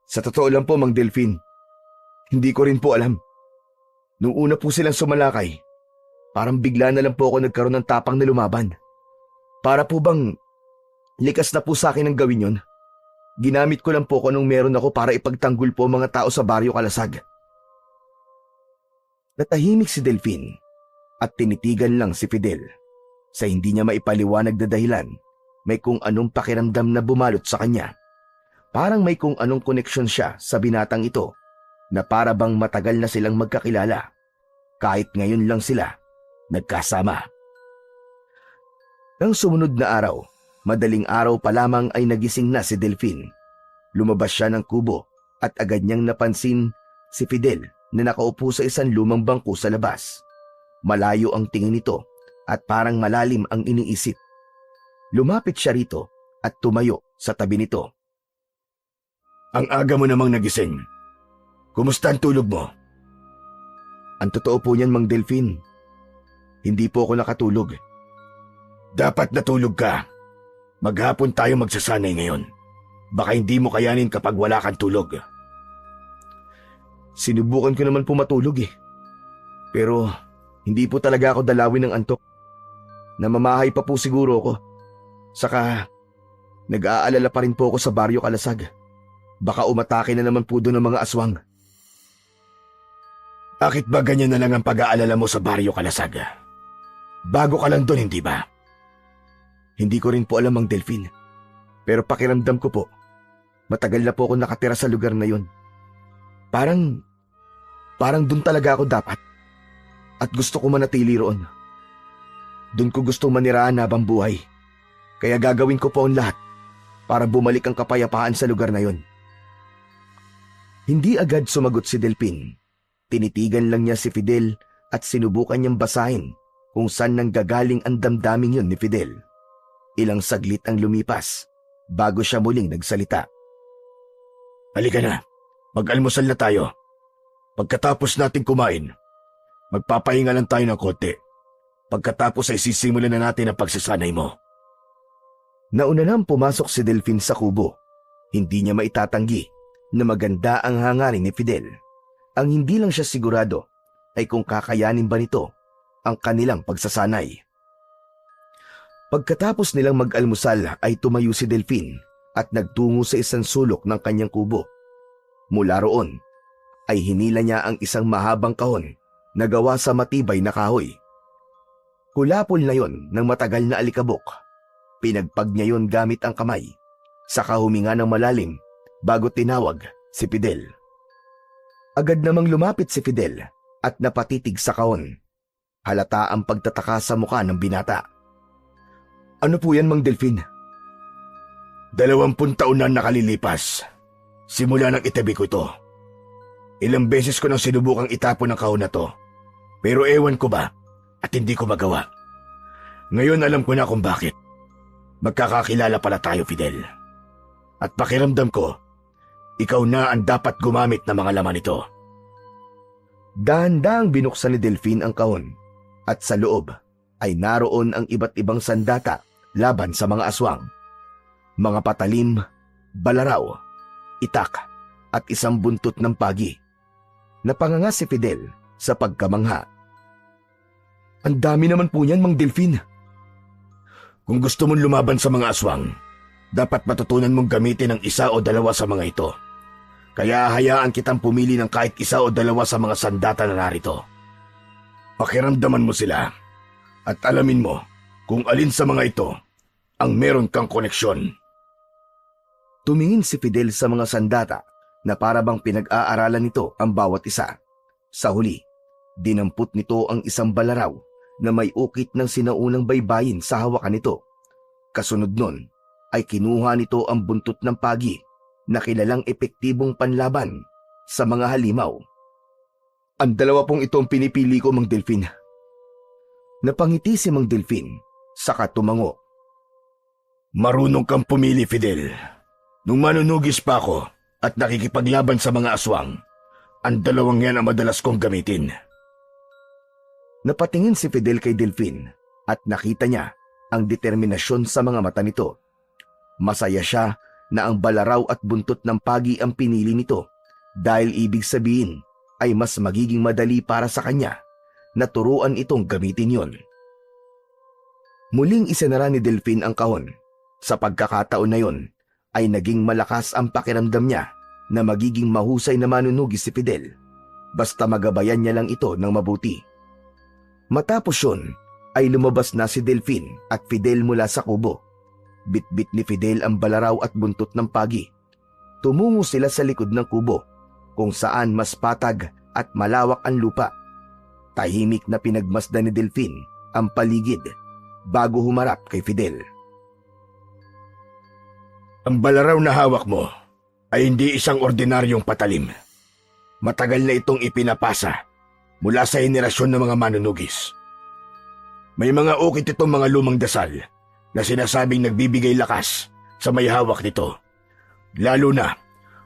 Sa totoo lang po, Mang Delfin, hindi ko rin po alam. Nung una po silang sumalakay, parang bigla na lang po ako nagkaroon ng tapang na lumaban. Para po bang likas na po sa akin ang gawin yun? Ginamit ko lang po kung anong meron ako para ipagtanggol po mga tao sa Baryo Kalasag. Natahimik si Delfin at tinitigan lang si Fidel. Sa hindi niya maipaliwanag na dahilan, may kung anong pakiramdam na bumalot sa kanya. Parang may kung anong koneksyon siya sa binatang ito na para bang matagal na silang magkakilala. Kahit ngayon lang sila nagkasama. Nang sumunod na araw, madaling araw pa lamang ay nagising na si Delfin. Lumabas siya ng kubo at agad niyang napansin si Fidel na nakaupo sa isang lumang bangko sa labas. Malayo ang tingin nito at parang malalim ang iniisip. Lumapit siya rito at tumayo sa tabi nito. Ang aga mo namang nagising. Kumusta ang tulog mo? Ang totoo po niyan, Mang Delfin, hindi po ako nakatulog. Dapat natulog ka. Maghapon tayo magsasanay ngayon. Baka hindi mo kayanin kapag wala kang tulog. Sinubukan ko naman po matulog Pero hindi po talaga ako dalawin ng antok. Namamahay pa po siguro ako. Saka nag-aalala pa rin po ako sa Baryo Kalasag. Baka umatake na naman po doon ng mga aswang. Bakit ba ganyan na lang ang pag-aalala mo sa Baryo Kalasag? Bago ka lang doon, hindi ba? Hindi ko rin po alam, Mang Delfin. Pero pakiramdam ko po, matagal na po ako nakatira sa lugar na yun. Parang doon talaga ako dapat. At gusto ko manatili roon. Doon ko gustong manirahan habang buhay. Kaya gagawin ko po ang lahat para bumalik ang kapayapaan sa lugar na yun. Hindi agad sumagot si Delfin. Tinitigan lang niya si Fidel at sinubukan niyang basahin kung saan nanggagaling ang damdaming yun ni Fidel. Ilang saglit ang lumipas bago siya muling nagsalita. Halika na, mag-almusal na tayo. Pagkatapos natin kumain, magpapahinga lang tayo ng konti. Pagkatapos ay sisimulan na natin ang pagsasanay mo. Nauna nang pumasok si Delfin sa kubo. Hindi niya maitatanggi na maganda ang hangarin ni Fidel. Ang hindi lang siya sigurado ay kung kakayanin ba nito ang kanilang pagsasanay. Pagkatapos nilang mag-almusal ay tumayo si Delfin at nagtungo sa isang sulok ng kanyang kubo. Mula roon ay hinila niya ang isang mahabang kahon na gawa sa matibay na kahoy. Kulapol na yon ng matagal na alikabok. Pinagpag niya yon gamit ang kamay. Saka huminga ng malalim bago tinawag si Fidel. Agad namang lumapit si Fidel at napatitig sa kahon Halata ang pagtataka sa mukha ng binata. Ano po yan, Mang Delfin? 20 taon na nakalilipas. Simula nang itabi ko ito. Ilang beses ko nang sinubukang itapon ang kahon na to. Pero ewan ko ba at hindi ko magawa. Ngayon alam ko na kung bakit. Magkakakilala pala tayo, Fidel. At pakiramdam ko, ikaw na ang dapat gumamit ng mga laman nito. Dahan-dahang binuksan ni Delfin ang kahon at sa loob ay naroon ang iba't ibang sandata laban sa mga aswang. Mga patalim, balaraw, itak at isang buntot ng pagi. Napanganga si Fidel sa pagkamangha. Ang dami naman po niyan, Mang Delfin. Kung gusto mong lumaban sa mga aswang, dapat matutunan mong gamitin ang isa o dalawa sa mga ito. Kaya hayaan kitang pumili ng kahit isa o dalawa sa mga sandata na narito. Pakiramdaman mo sila at alamin mo kung alin sa mga ito ang meron kang koneksyon. Tumingin si Fidel sa mga sandata na para bang pinag-aaralan nito ang bawat isa. Sa huli, dinampot nito ang isang balaraw na may ukit ng sinaunang baybayin sa hawakan nito. Kasunod nun ay kinuha nito ang buntot ng pagi na kilalang epektibong panlaban sa mga halimaw. Ang dalawa pong ito ang pinipili ko, Mang Delfin. Napangiti si Mang Delfin, saka tumango. Marunong kang pumili, Fidel. Nung manunugis pa ako at nakikipaglaban sa mga aswang, ang dalawang yan ang madalas kong gamitin. Napatingin si Fidel kay Delfin at nakita niya ang determinasyon sa mga mata nito. Masaya siya na ang balaraw at buntot ng pagi ang pinili nito dahil ibig sabihin ay mas magiging madali para sa kanya na turuan itong gamitin yon. Muling isinara ni Delfin ang kahon. Sa pagkakataon na yon ay naging malakas ang pakiramdam niya na magiging mahusay na manunugis si Fidel. Basta magabayan niya lang ito ng mabuti. Matapos yun ay lumabas na si Delfin at Fidel mula sa kubo. Bitbit ni Fidel ang balaraw at buntot ng pagi. Tumungo sila sa likod ng kubo kung saan mas patag at malawak ang lupa. Tahimik na pinagmasdan ni Delfin ang paligid bago humarap kay Fidel. Ang balaraw na hawak mo ay hindi isang ordinaryong patalim. Matagal na itong ipinapasa mula sa henerasyon ng mga manunugis. May mga ukit itong mga lumang dasal na sinasabing nagbibigay lakas sa may hawak nito. Lalo na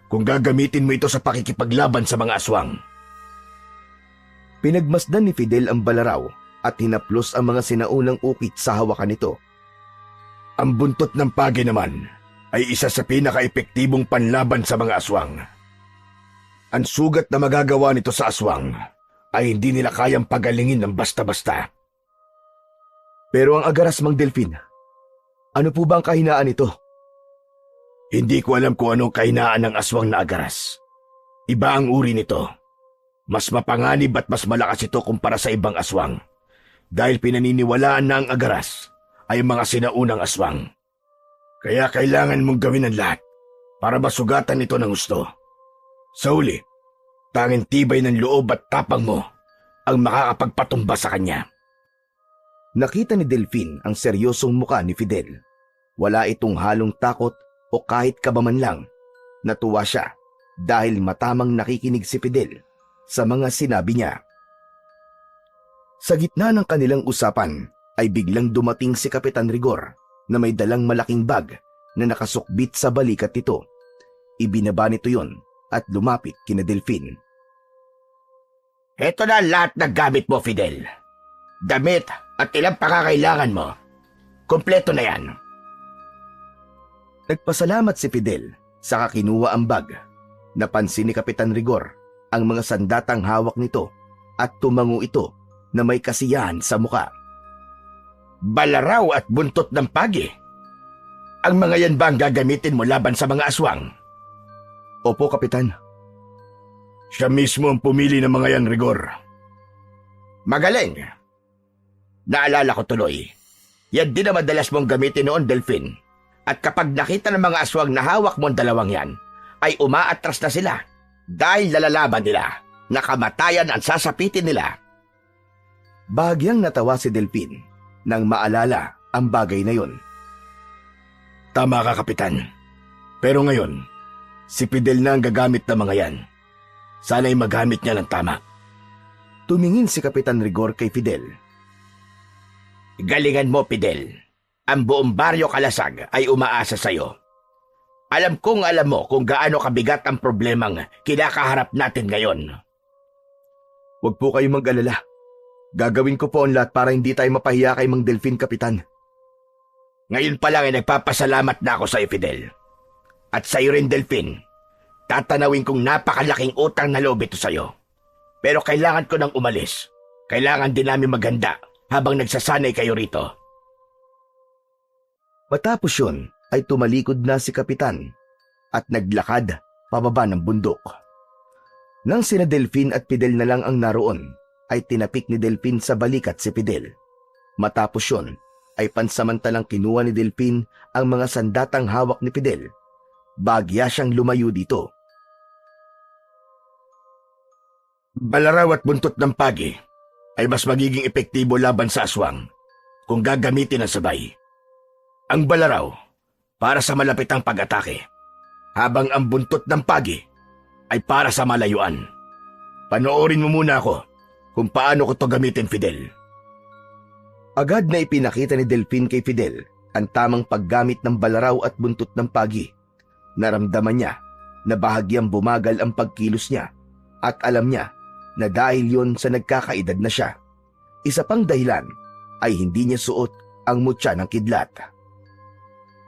kung gagamitin mo ito sa pakikipaglaban sa mga aswang. Pinagmasdan ni Fidel ang balaraw at hinaplos ang mga sinaunang ukit sa hawakan nito. Ang buntot ng pagi naman ay isa sa pinaka-epektibong panlaban sa mga aswang. Ang sugat na magagawa nito sa aswang ay hindi nila kayang pagalingin ng basta-basta. Pero ang agaras, Mang Delfin, ano po ba ang kahinaan nito? Hindi ko alam kung anong kahinaan ng aswang na agaras. Iba ang uri nito. Mas mapanganib at mas malakas ito kumpara sa ibang aswang. Dahil pinaniniwalaan na ang agaras ay mga sinaunang aswang. Kaya kailangan mong gawin ang lahat para masugatan ito ng gusto. Sa huli, tanging tibay ng loob at tapang mo ang makakapagpatumba sa kanya. Nakita ni Delfin ang seryosong muka ni Fidel. Wala itong halong takot o kahit kaba man lang. Natuwa siya dahil matamang nakikinig si Fidel sa mga sinabi niya. Sa gitna ng kanilang usapan ay biglang dumating si Kapitan Rigor na may dalang malaking bag na nakasukbit sa balikat nito. Ibinaba nito yon at lumapit kina Delfin. Heto na lahat ng gamit mo, Fidel. Damit at ilang pakakailangan mo. Kompleto na yan. Nagpasalamat si Fidel, saka kinuha ang bag. Napansin ni Kapitan Rigor ang mga sandatang hawak nito at tumango ito na may kasiyahan sa muka. Balaraw at buntot ng pagi. Ang mga yan ba ang gagamitin mo laban sa mga aswang? Opo, Kapitan. Siya mismo ang pumili ng mga yan, Rigor. Magaling. Naalala ko tuloy. Yan din na madalas mong gamitin noon, Delfin. At kapag nakita ng mga aswang na hawak mo ang dalawang yan, ay umaatras na sila dahil lalalaban nila na kamatayan ang sasapitin nila. Bahagyang natawa si Delfin nang maalala ang bagay na yon. Tama ka, Kapitan. Pero ngayon, si Fidel na ang gagamit ng mga yan. Sana'y magamit niya ng tama. Tumingin si Kapitan Rigor kay Fidel. Galingan mo, Fidel. Ang buong baryo Kalasag ay umaasa sa'yo. Alam mo kung gaano kabigat ang problemang kinakaharap natin ngayon. Huwag po kayong mag-alala. Gagawin ko po ang lahat para hindi tayo mapahiya kay Mang Delfin, Kapitan. Ngayon pa lang ay nagpapasalamat na ako sa'yo, Fidel. At sa'yo rin, Delfin. Tatanawin kong napakalaking utang na loob ito sa'yo. Pero kailangan ko nang umalis. Kailangan din namin maganda habang nagsasanay kayo rito. Matapos yun ay tumalikod na si Kapitan at naglakad pababa ng bundok. Nang sina Delfin at Fidel na lang ang naroon, ay tinapik ni Delfin sa balikat si Fidel. Matapos yun, ay pansamantalang kinuha ni Delfin ang mga sandatang hawak ni Fidel. Bagya siyang lumayo dito. Balaraw at buntot ng pagi ay mas magiging epektibo laban sa aswang kung gagamitin ang sabay. Ang balaraw para sa malapitang pag-atake, habang ang buntot ng pagi ay para sa malayuan. Panoorin mo muna ako kung paano ko to gamitin, Fidel. Agad na ipinakita ni Delfin kay Fidel ang tamang paggamit ng balaraw at buntot ng pagi. Naramdaman niya na bahagyang bumagal ang pagkilos niya at alam niya na dahil yon sa nagkakaedad na siya. Isa pang dahilan ay hindi niya suot ang mutya ng kidlat.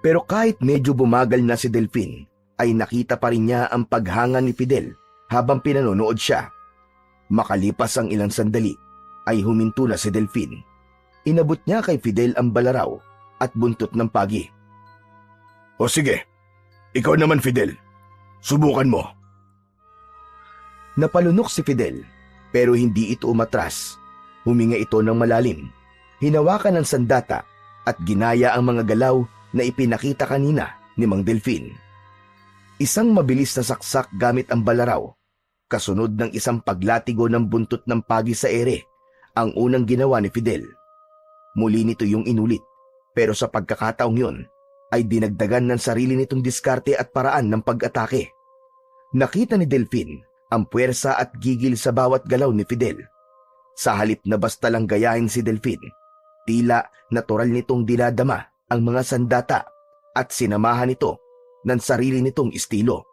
Pero kahit medyo bumagal na si Delfin, ay nakita pa rin niya ang paghanga ni Fidel habang pinanonood siya. Makalipas ang ilang sandali, ay huminto na si Delfin. Inabot niya kay Fidel ang balaraw at buntot ng pagi. O sige, ikaw naman, Fidel. Subukan mo. Napalunok si Fidel, pero hindi ito umatras. Huminga ito ng malalim. Hinawakan ng sandata at ginaya ang mga galaw na ipinakita kanina ni Mang Delfin. Isang mabilis na saksak gamit ang balaraw, kasunod ng isang paglatigo ng buntot ng pagi sa ere, ang unang ginawa ni Fidel. Muli nito yung inulit, pero sa pagkakataong yun, ay dinagdagan ng sarili nitong diskarte at paraan ng pag-atake. Nakita ni Delfin ang puwersa at gigil sa bawat galaw ni Fidel. Sa halip na basta lang gayahin si Delfin, tila natural nitong dinadama ang mga sandata at sinamahan nito ng sarili nitong estilo.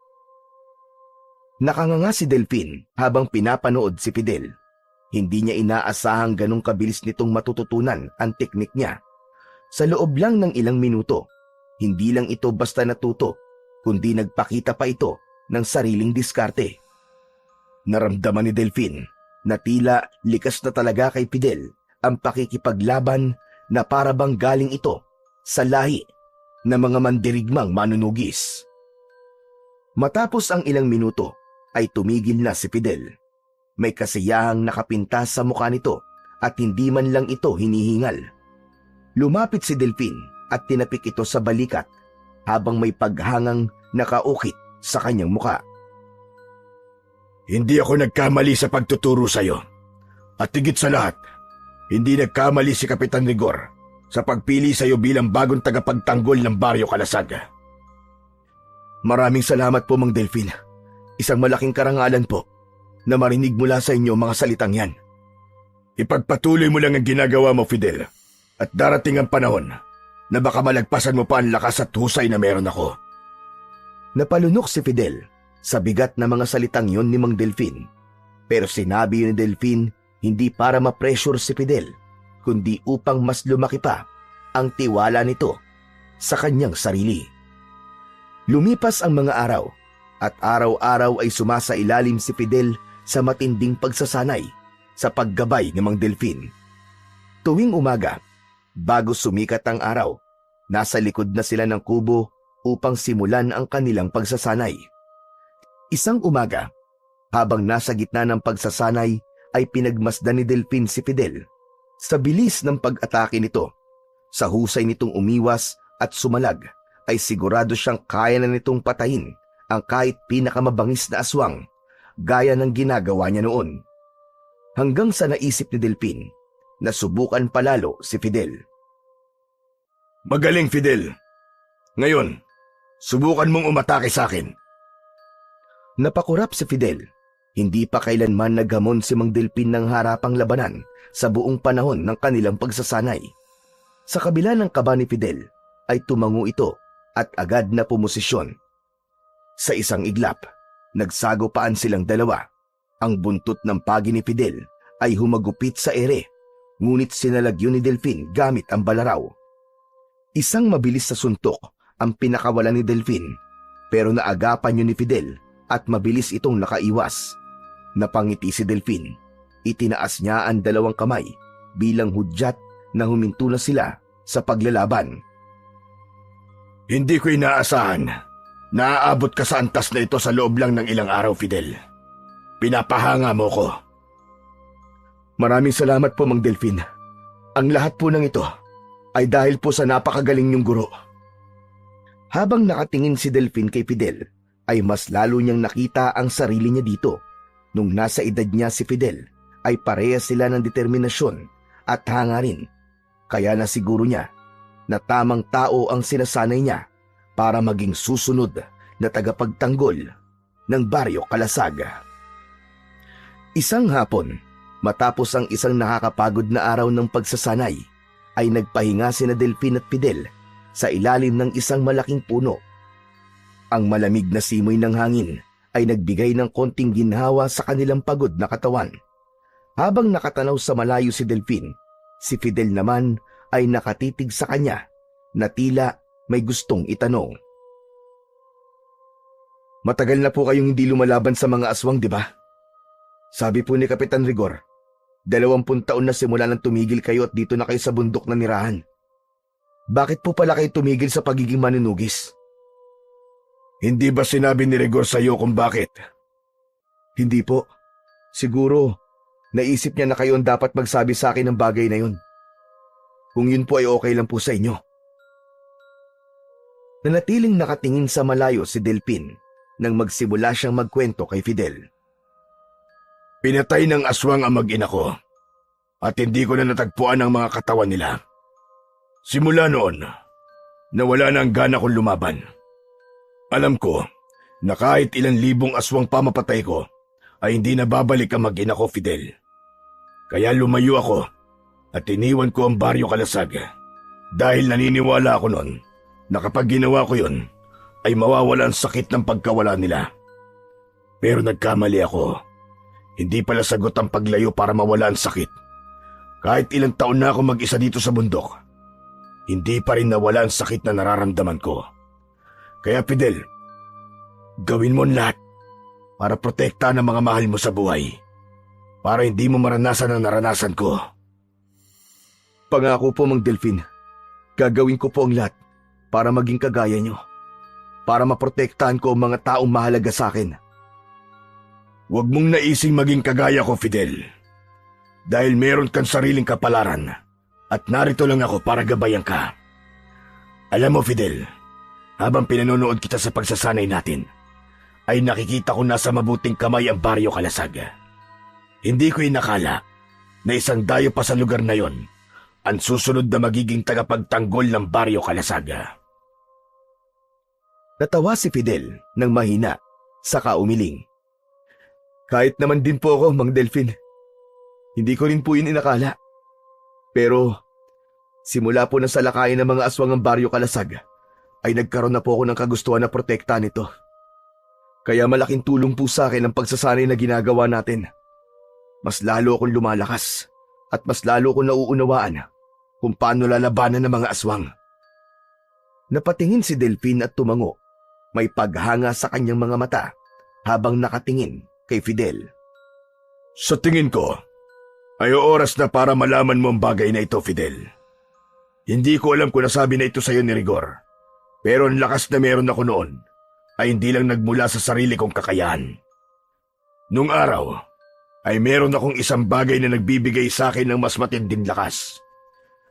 Nakanganga si Delfin habang pinapanood si Fidel. Hindi niya inaasahang ganong kabilis nitong matututunan ang teknik niya. Sa loob lang ng ilang minuto, hindi lang ito basta natuto, kundi nagpakita pa ito ng sariling diskarte. Naramdaman ni Delfin na tila likas na talaga kay Fidel ang pakikipaglaban na para bang galing ito sa lahi ng mga mandirigmang manunugis. Matapos ang ilang minuto ay tumigil na si Fidel. May kasiyahang nakapintas sa mukha nito at hindi man lang ito hinihingal. Lumapit si Delfin at tinapik ito sa balikat habang may paghangang nakaukit sa kanyang mukha. Hindi ako nagkamali sa pagtuturo sa'yo. At higit sa lahat, hindi nagkamali si Kapitan Rigor sa pagpili sa'yo bilang bagong tagapagtanggol ng Baryo Kalasag. Maraming salamat po, Mang Delfin. Isang malaking karangalan po na marinig mula sa inyo mga salitang yan. Ipagpatuloy mo lang ang ginagawa mo, Fidel, at darating ang panahon na baka malagpasan mo pa ang lakas at husay na meron ako. Napalunok si Fidel sa bigat na mga salitang yon ni Mang Delfin. Pero sinabi yun ni Delfin hindi para ma-pressure si Fidel, kundi upang mas lumaki pa ang tiwala nito sa kanyang sarili. Lumipas ang mga araw at araw-araw ay sumasailalim si Fidel sa matinding pagsasanay sa paggabay ni Mang Delfin. Tuwing umaga, bago sumikat ang araw, nasa likod na sila ng kubo upang simulan ang kanilang pagsasanay. Isang umaga, habang nasa gitna ng pagsasanay, ay pinagmasdan ni Delfin si Fidel. Sa bilis ng pag-atake nito, sa husay nitong umiwas at sumalag, ay sigurado siyang kaya na nitong patayin ang kahit pinakamabangis na aswang, gaya ng ginagawa niya noon. Hanggang sa naisip ni Delfin Nasubukan palalo si Fidel. Magaling, Fidel. Ngayon, subukan mong umatake sa akin. Napakurap si Fidel. Hindi pa kailanman naghamon si Mang Delfin ng harapang labanan sa buong panahon ng kanilang pagsasanay. Sa kabila ng kaba ni Fidel ay tumango ito at agad na pumosisyon. Sa isang iglap, nagsagupaan silang dalawa. Ang buntot ng pagi ni Fidel ay humagupit sa ere, ngunit sinalagyo ni Delfin gamit ang balaraw. Isang mabilis na suntok ang pinakawalan ni Delfin, pero naagapan yun ni Fidel at mabilis itong nakaiwas. Napangiti si Delfin. Itinaas niya ang dalawang kamay bilang hudyat na huminto na sila sa paglalaban. Hindi ko inaasahan na aabot ka sa antas na ito sa loob lang ng ilang araw, Fidel. Pinapahanga mo ko. Maraming salamat po, Mang Delfin. Ang lahat po ng ito ay dahil po sa napakagaling niyong guro. Habang nakatingin si Delfin kay Fidel, ay mas lalo niyang nakita ang sarili niya dito. Nung nasa edad niya si Fidel, ay parehas sila ng determinasyon at hangarin. Kaya na siguro niya na tamang tao ang sinasanay niya para maging susunod na tagapagtanggol ng Baryo Kalasag. Isang hapon, matapos ang isang nakakapagod na araw ng pagsasanay, ay nagpahinga sina Delfin at Fidel sa ilalim ng isang malaking puno. Ang malamig na simoy ng hangin ay nagbigay ng konting ginhawa sa kanilang pagod na katawan. Habang nakatanaw sa malayo si Delfin, si Fidel naman ay nakatitig sa kanya na tila may gustong itanong. Matagal na po kayong hindi lumalaban sa mga aswang, di ba? Sabi po ni Kapitan Rigor, 20 taon na simula nang tumigil kayo at dito na kayo sa bundok na nirahan. Bakit po pala kayo tumigil sa pagiging manunugis? Hindi ba sinabi ni Rigor sa iyo kung bakit? Hindi po. Siguro, naisip niya na kayo ang dapat magsabi sa akin ng bagay na yun. Kung yun po ay okay lang po sa inyo. Nanatiling nakatingin sa malayo si Delfin nang magsimula siyang magkwento kay Fidel. Pinatay ng aswang ang mag-ina ko at hindi ko na natagpuan ang mga katawan nila. Simula noon, nawala na ang gana kong lumaban. Alam ko na kahit ilang libong aswang pa mapatay ko, ay hindi na babalik ang mag-ina ko, Fidel. Kaya lumayo ako at iniwan ko ang Baryo Kalasag dahil naniniwala ako noon na kapag ginawa ko yun, ay mawawala ang sakit ng pagkawala nila. Pero nagkamali ako. Hindi pala sagot ang paglayo para mawala ang sakit. Kahit ilang taon na ako mag-isa dito sa bundok, hindi pa rin nawala ang sakit na nararamdaman ko. Kaya Fidel, gawin mo ang lahat para protektahan ang mga mahal mo sa buhay. Para hindi mo maranasan ang naranasan ko. Pangako po, Mang Delfin. Gagawin ko po ang lahat para maging kagaya niyo. Para maprotektahan ko ang mga taong mahalaga sa akin. Huwag mong naising maging kagaya ko, Fidel. Dahil meron kang sariling kapalaran at narito lang ako para gabayan ka. Alam mo, Fidel, habang pinanonood kita sa pagsasanay natin, ay nakikita ko na sa mabuting kamay ang Baryo Kalasag. Hindi ko inakala na isang dayo pa sa lugar na yon ang susunod na magiging tagapagtanggol ng Baryo Kalasag. Natawa si Fidel ng mahina, saka umiling. Kahit naman din po ako, Mang Delfin. Hindi ko rin po yun inakala. Pero, simula po na salakayin ng mga aswang ang Baryo Kalasag, ay nagkaroon na po ako ng kagustuhan na protektahan ito. Kaya malaking tulong po sa akin ang pagsasanay na ginagawa natin. Mas lalo akong lumalakas at mas lalo akong nauunawaan kung paano lalabanan ng mga aswang. Napatingin si Delfin at tumango. May paghanga sa kanyang mga mata habang nakatingin kay Fidel. Sa tingin ko, ay oras na para malaman mo ang bagay na ito, Fidel. Hindi ko alam kung nasabi na ito sa iyo ni Rigor. Pero ang lakas na meron ako noon ay hindi lang nagmula sa sarili kong kakayahan. Nung araw, ay meron akong isang bagay na nagbibigay sa akin ng mas matinding lakas.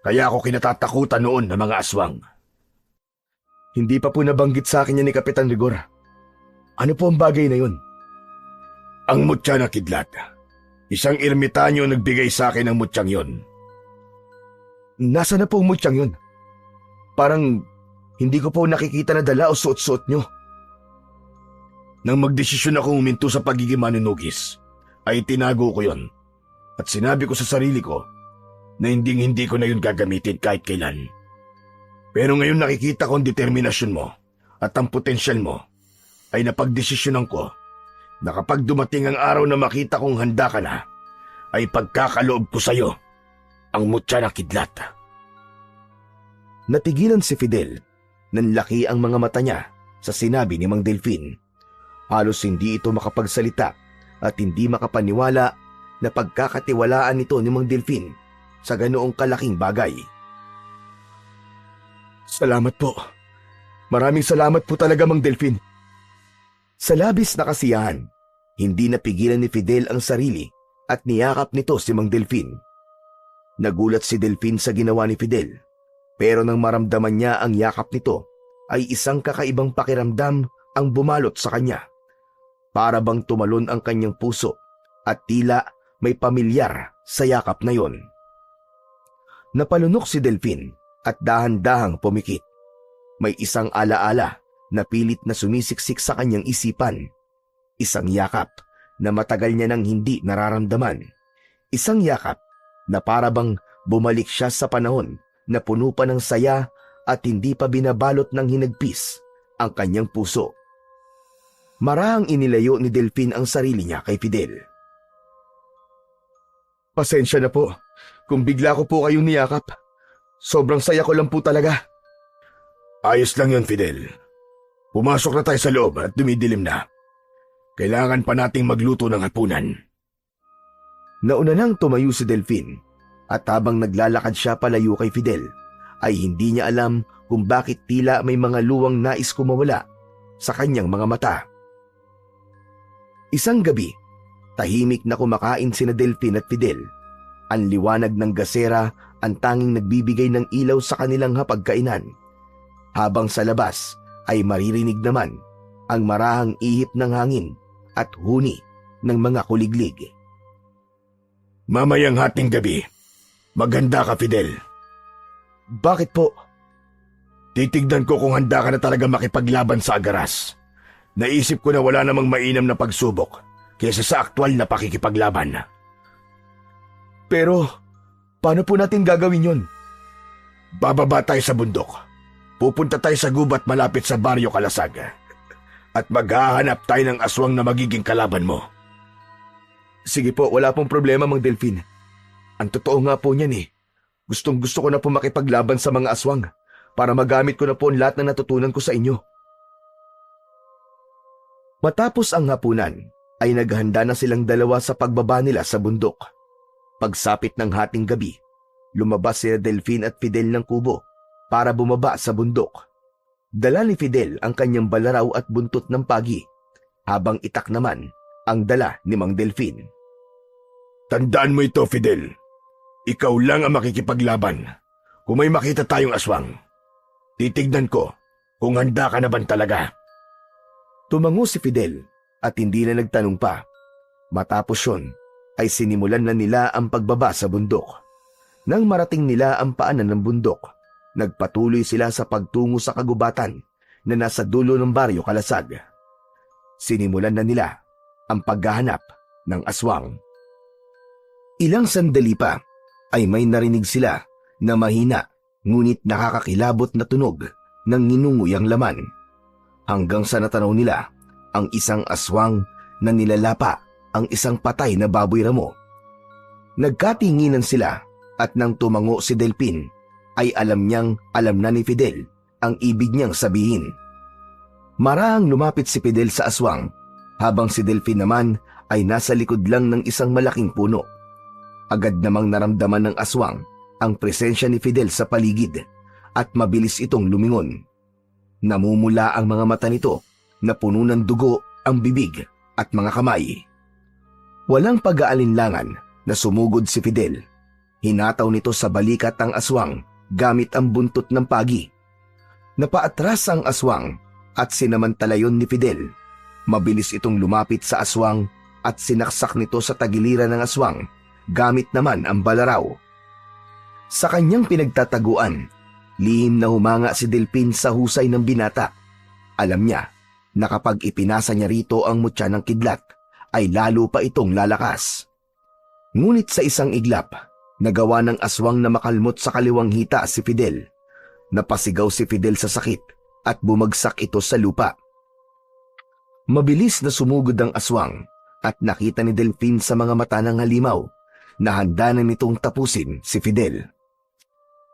Kaya ako kinatatakutan noon ng mga aswang. Hindi pa po nabanggit sa akin yan ni Kapitan Rigor. Ano po ang bagay na yun? Ang mutya na kidlat. Isang ermitanyo nagbigay sa akin ng mutyang yon. Nasa na po ang mutyang yun? Parang hindi ko po nakikita na dala o suot-suot nyo. Nang magdesisyon akong huminto sa pagiging manunugis, ay tinago ko yon. At sinabi ko sa sarili ko na hindi ko na yun gagamitin kahit kailan. Pero ngayon nakikita ko ang determinasyon mo at ang potensyal mo, ay napagdesisyonan ko na kapag dumating ang araw na makita kong handa ka na, ay pagkakaloob ko sa'yo ang mutya ng kidlat. Natigilan si Fidel. Nanlaki ang mga mata niya sa sinabi ni Mang Delfin. Halos hindi ito makapagsalita at hindi makapaniwala na pagkakatiwalaan nito ni Mang Delfin sa ganoong kalaking bagay. Salamat po. Maraming salamat po talaga, Mang Delfin. Sa labis na kasiyahan, hindi napigilan ni Fidel ang sarili at niyakap nito si Mang Delfin. Nagulat si Delfin sa ginawa ni Fidel, pero nang maramdaman niya ang yakap nito, ay isang kakaibang pakiramdam ang bumalot sa kanya. Para bang tumalon ang kanyang puso at tila may pamilyar sa yakap na yon. Napalunok si Delfin at dahan-dahang pumikit. May isang alaala na pilit na sumisiksik sa kanyang isipan. Isang yakap na matagal niya nang hindi nararamdaman. Isang yakap na para bang bumalik siya sa panahon na puno pa ng saya at hindi pa binabalot ng hinagpis ang kanyang puso. Marahang inilayo ni Delfin ang sarili niya kay Fidel. Pasensya na po kung bigla ko po kayong niyakap. Sobrang saya ko lang po talaga. Ayos lang yun, Fidel. Pumasok na tayo sa loob at dumidilim na. Kailangan pa nating magluto ng hapunan. Nauna nang tumayo si Delfin at habang naglalakad siya palayo kay Fidel, ay hindi niya alam kung bakit tila may mga luwang nais kumawala sa kanyang mga mata. Isang gabi, tahimik na kumakain sina Delfin at Fidel. Ang liwanag ng gasera ang tanging nagbibigay ng ilaw sa kanilang hapagkainan. Habang sa labas ay maririnig naman ang marahang ihip ng hangin at huni ng mga kuliglig. Mamayang hating gabi, maghanda ka, Fidel. Bakit po? Titignan ko kung handa ka na talaga makipaglaban sa agaras. Naisip ko na wala namang mainam na pagsubok kaysa sa aktwal na pakikipaglaban. Pero, paano po natin gagawin yon? Bababa tayo sa bundok. Pupunta tayo sa gubat malapit sa Baryo Kalasag. At maghahanap tayo ng aswang na magiging kalaban mo. Sige po, wala pong problema, Mang Delfin. Ang totoo nga po niyan eh. Gustong-gusto ko na po makipaglaban sa mga aswang para magamit ko na po ang lahat na natutunan ko sa inyo. Matapos ang hapunan, ay naghanda na silang dalawa sa pagbaba nila sa bundok. Pagsapit ng hating gabi, lumabas sina Delfin at Fidel ng kubo para bumaba sa bundok. Dala ni Fidel ang kanyang balaraw at buntot ng pagi, habang itak naman ang dala ni Mang Delfin. Tandaan mo ito, Fidel. Ikaw lang ang makikipaglaban. Kung may makita tayong aswang, titignan ko kung handa ka na ba talaga. Tumango si Fidel at hindi na nagtanong pa. Matapos yun, ay sinimulan na nila ang pagbaba sa bundok. Nang marating nila ang paanan ng bundok, nagpatuloy sila sa pagtungo sa kagubatan na nasa dulo ng Baryo Kalasag. Sinimulan na nila ang paghahanap ng aswang. Ilang sandali pa ay may narinig sila na mahina ngunit nakakakilabot na tunog ng ninunguyang laman. Hanggang sa natanaw nila ang isang aswang na nilalapa ang isang patay na baboy ramo. Nagkatinginan sila at nang tumango si Delfin ay alam na ni Fidel ang ibig niyang sabihin. Marahang lumapit si Fidel sa aswang habang si Delfin naman ay nasa likod lang ng isang malaking puno. Agad namang naramdaman ng aswang ang presensya ni Fidel sa paligid at mabilis itong lumingon. Namumula ang mga mata nito na puno ng dugo ang bibig at mga kamay. Walang pag-aalinlangan na sumugod si Fidel. Hinataw nito sa balikat ang aswang gamit ang buntot ng pagi. Napaatras ang aswang at sinamantala yon ni Fidel. Mabilis itong lumapit sa aswang at sinaksak nito sa tagiliran ng aswang gamit naman ang balaraw. Sa kanyang pinagtataguan, lihim na humanga si Delfin sa husay ng binata. Alam niya na kapag ipinasa niya rito ang mutya ng kidlat, ay lalo pa itong lalakas. Ngunit sa isang iglap, nagawa ng aswang na makalmot sa kaliwang hita si Fidel. Napasigaw si Fidel sa sakit at bumagsak ito sa lupa. Mabilis na sumugod ang aswang at nakita ni Delfin sa mga mata ng halimaw na handa na nitong tapusin si Fidel.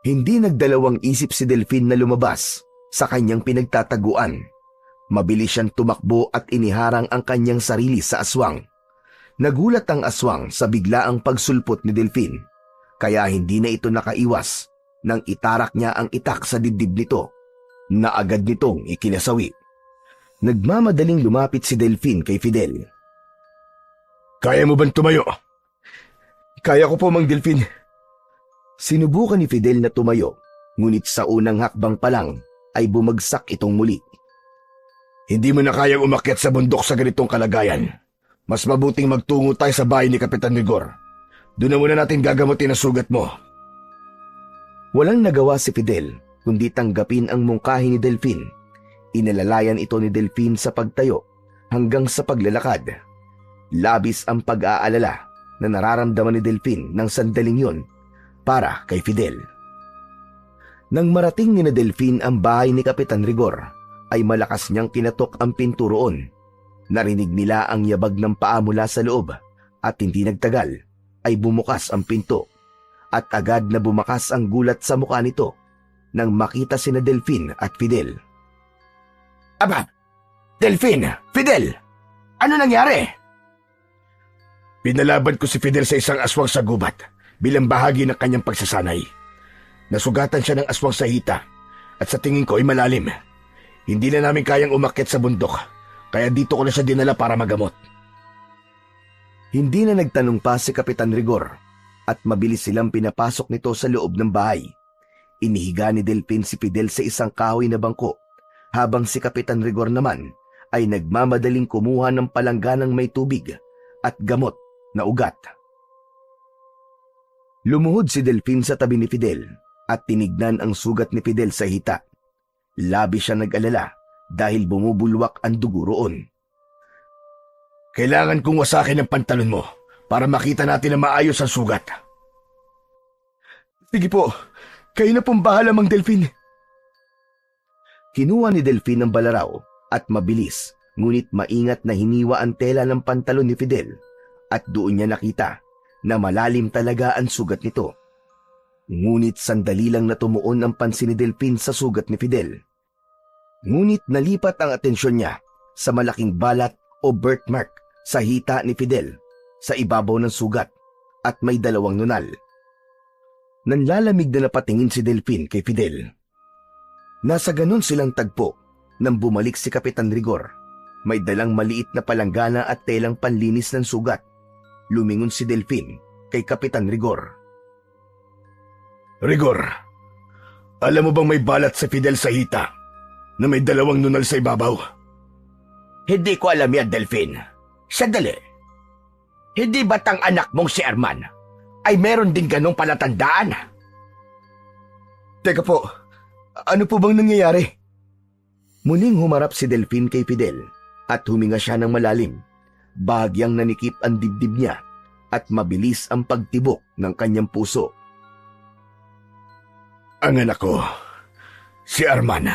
Hindi nagdalawang isip si Delfin na lumabas sa kanyang pinagtataguan. Mabilis siyang tumakbo at iniharang ang kanyang sarili sa aswang. Nagulat ang aswang sa biglaang pagsulpot ni Delfin, kaya hindi na ito nakaiwas nang itarak niya ang itak sa dibdib nito na agad nitong ikinasawi. Nagmamadaling lumapit si Delfin kay Fidel. Kaya mo bang tumayo? Kaya ko po, Mang Delfin. Sinubukan ni Fidel na tumayo, ngunit sa unang hakbang pa lang ay bumagsak itong muli. Hindi mo na kayang umakyat sa bundok sa ganitong kalagayan. Mas mabuting magtungo tayo sa bahay ni Kapitan Rigor. Doon na muna natin gagamutin ang sugat mo. Walang nagawa si Fidel kundi tanggapin ang mungkahi ni Delfin. Inalalayan ito ni Delfin sa pagtayo hanggang sa paglalakad. Labis ang pag-aalala na nararamdaman ni Delfin ng sandaling yun para kay Fidel. Nang marating ni na Delfin ang bahay ni Kapitan Rigor, ay malakas niyang kinatok ang pinto roon. Narinig nila ang yabag ng paa mula sa loob at hindi nagtagal ay bumukas ang pinto at agad na bumakas ang gulat sa mukha nito nang makita sina Delfin at Fidel. Aba! Delfin! Fidel! Ano nangyari? Pinalaban ko si Fidel sa isang aswang sa gubat bilang bahagi ng kanyang pagsasanay. Nasugatan siya ng aswang sa hita at sa tingin ko ay malalim. Hindi na namin kayang umakyat sa bundok, kaya dito ko na siya dinala para magamot. Hindi na nagtanong pa si Kapitan Rigor at mabilis silang pinapasok nito sa loob ng bahay. Inihiga ni Delfin si Fidel sa isang kahoy na bangko, habang si Kapitan Rigor naman ay nagmamadaling kumuha ng palangganang may tubig at gamot na ugat. Lumuhod si Delfin sa tabi ni Fidel at tinignan ang sugat ni Fidel sa hita. Labis siya nag-alala dahil bumubulwak ang dugo roon. Kailangan kong wasakin ang pantalon mo para makita natin na maayos ang sugat. Sige po, kayo na pong bahala, Mang Delfin. Kinuha ni Delfin ang balaraw at mabilis, ngunit maingat na hiniwa ang tela ng pantalon ni Fidel at doon niya nakita na malalim talaga ang sugat nito. Ngunit sandali lang na tumuon ang pansin ni Delfin sa sugat ni Fidel. Ngunit nalipat ang atensyon niya sa malaking balat o birthmark sa hita ni Fidel sa ibabaw ng sugat at may dalawang nunal. Nanlalamig na napatingin si Delfin kay Fidel. Nasa ganun silang tagpo nang bumalik si Kapitan Rigor. May dalang maliit na palanggana at telang panlinis ng sugat. Lumingon si Delfin kay Kapitan Rigor. Rigor, alam mo bang may balat sa Fidel sa hita na may dalawang nunal sa ibabaw? Hindi ko alam yan, Delfin. Sandali. Hindi ba't ang anak mong si Arman ay meron din ganong palatandaan? Teka po, ano po bang nangyayari? Muling humarap si Delfin kay Fidel at huminga siya ng malalim. Bahagyang nanikip ang dibdib niya at mabilis ang pagtibok ng kanyang puso. Ang anak ko, si Arman,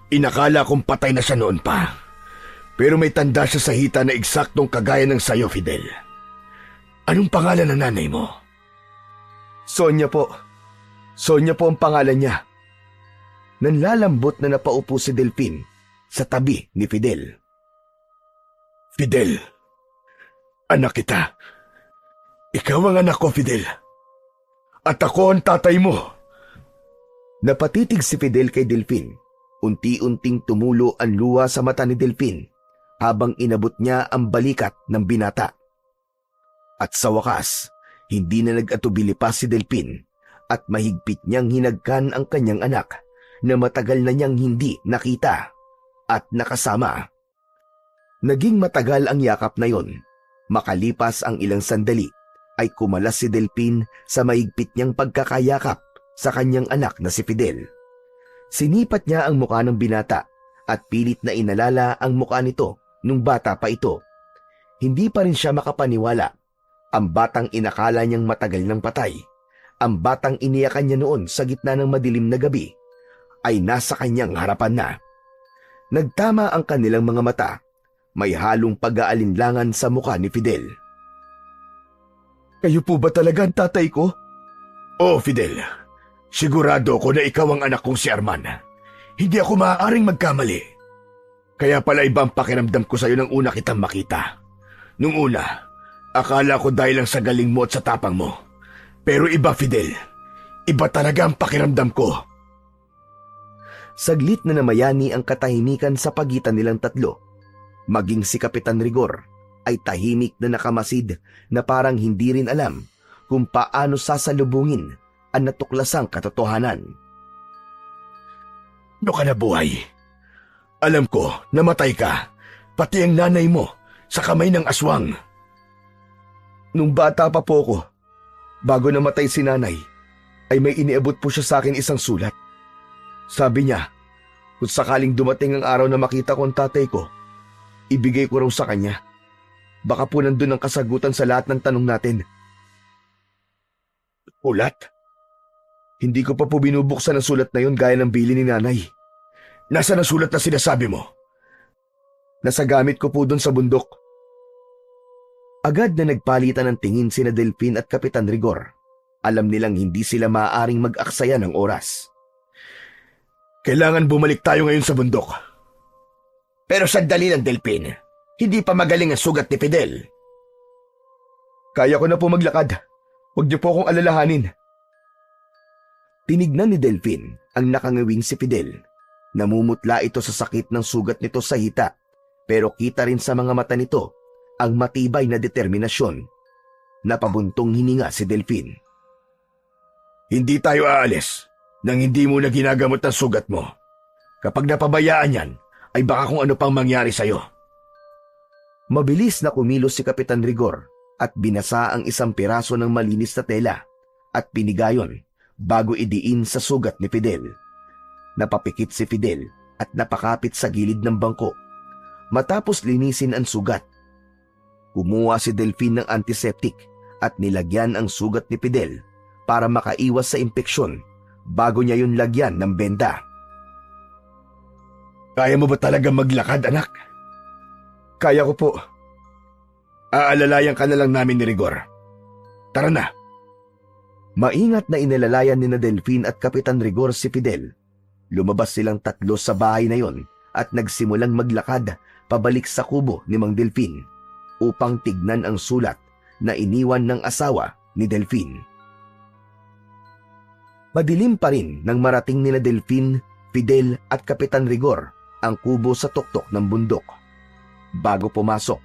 inakala kong patay na siya noon pa. Pero may tanda siya sa hita na eksaktong kagaya ng sayo, Fidel. Anong pangalan ng nanay mo? Sonia po. Sonia po ang pangalan niya. Nanlalambot na napaupo si Delfin sa tabi ni Fidel. Fidel, anak kita. Ikaw ang anak ko, Fidel. At ako ang tatay mo. Napatitig si Fidel kay Delfin. Unti-unting tumulo ang luha sa mata ni Delfin habang inabot niya ang balikat ng binata. At sa wakas, hindi na nag-atubili pa si Delfin at mahigpit niyang hinagkan ang kanyang anak na matagal na niyang hindi nakita at nakasama. Naging matagal ang yakap na yon. Makalipas ang ilang sandali ay kumalas si Delphin sa mahigpit niyang pagkakayakap sa kanyang anak na si Fidel. Sinipat niya ang mukha ng binata at pilit na inalala ang mukha nito nung bata pa ito. Hindi pa rin siya makapaniwala. Ang batang inakala niyang matagal ng patay, ang batang iniyakan niya noon sa gitna ng madilim na gabi, ay nasa kanyang harapan na. Nagtama ang kanilang mga mata. May halong pag-aalinlangan sa mukha ni Fidel. "Kayo po ba talaga ang tatay ko?" "Oo, Fidel. Sigurado ako na ikaw ang anak kong si Arman. Hindi ako maaaring magkamali. Kaya pala ibang pakiramdam ko sa'yo nang una kitang makita. Nung una, akala ko dahil lang sa galing mo at sa tapang mo. Pero iba, Fidel. Iba talaga ang pakiramdam ko." Saglit na namayani ang katahimikan sa pagitan nilang tatlo. Maging si Kapitan Rigor ay tahimik na nakamasid na parang hindi rin alam kung paano sasalubungin ang natuklasang katotohanan. "Ano ka na buhay? Alam ko, namatay ka. Pati ang nanay mo sa kamay ng aswang." Nung bata pa po ko, bago namatay si nanay, ay may iniabot po siya sa akin isang sulat. Sabi niya, kung sakaling dumating ang araw na makita ko ang tatay ko, ibigay ko raw sa kanya. Baka po nandun ang kasagutan sa lahat ng tanong natin. "Ulat? Hindi ko pa po binubuksan ang sulat na yun gaya ng bili ni nanay. Nasaan ang sulat na sinasabi mo?" Nasa gamit ko po dun sa bundok." Agad na nagpalitan ng tingin sina Delphin at Kapitan Rigor. Alam nilang hindi sila maaaring mag-aksaya ng oras. "Kailangan bumalik tayo ngayon sa bundok." Pero sandali lang, Delphin. Hindi pa magaling ang sugat ni Fidel. "Kaya ko na po maglakad. Huwag niyo po akong alalahanin." Tinignan ni Delphin ang nakangawing si Fidel. Namumutla ito sa sakit ng sugat nito sa hita, pero kita rin sa mga mata nito ang matibay na determinasyon. Napabuntong hininga si Delphin. "Hindi tayo aalis nang hindi mo na ginagamot ang sugat mo. Kapag napabayaan yan, ay baka kung ano pang mangyari sa'yo." Mabilis na kumilos si Kapitan Rigor at binasa ang isang piraso ng malinis na tela at pinigayon bago idiin sa sugat ni Fidel. Napapikit si Fidel at napakapit sa gilid ng bangko. Matapos linisin ang sugat, kumuha si Delphin ng antiseptic at nilagyan ang sugat ni Fidel para makaiwas sa impeksyon bago niya yun lagyan ng benda. "Kaya mo ba talaga maglakad, anak?" "Kaya ko po." "Aalalayan ka na lang namin ni Rigor. Tara na." Maingat na inalalayan ni na Delphin at Kapitan Rigor si Fidel. Lumabas silang tatlo sa bahay na yon at nagsimulang maglakad pabalik sa kubo ni Mang Delphin upang tignan ang sulat na iniwan ng asawa ni Delphin. Madilim pa rin nang marating nila Delphin, Fidel at Kapitan Rigor ang kubo sa tuktok ng bundok. Bago pumasok,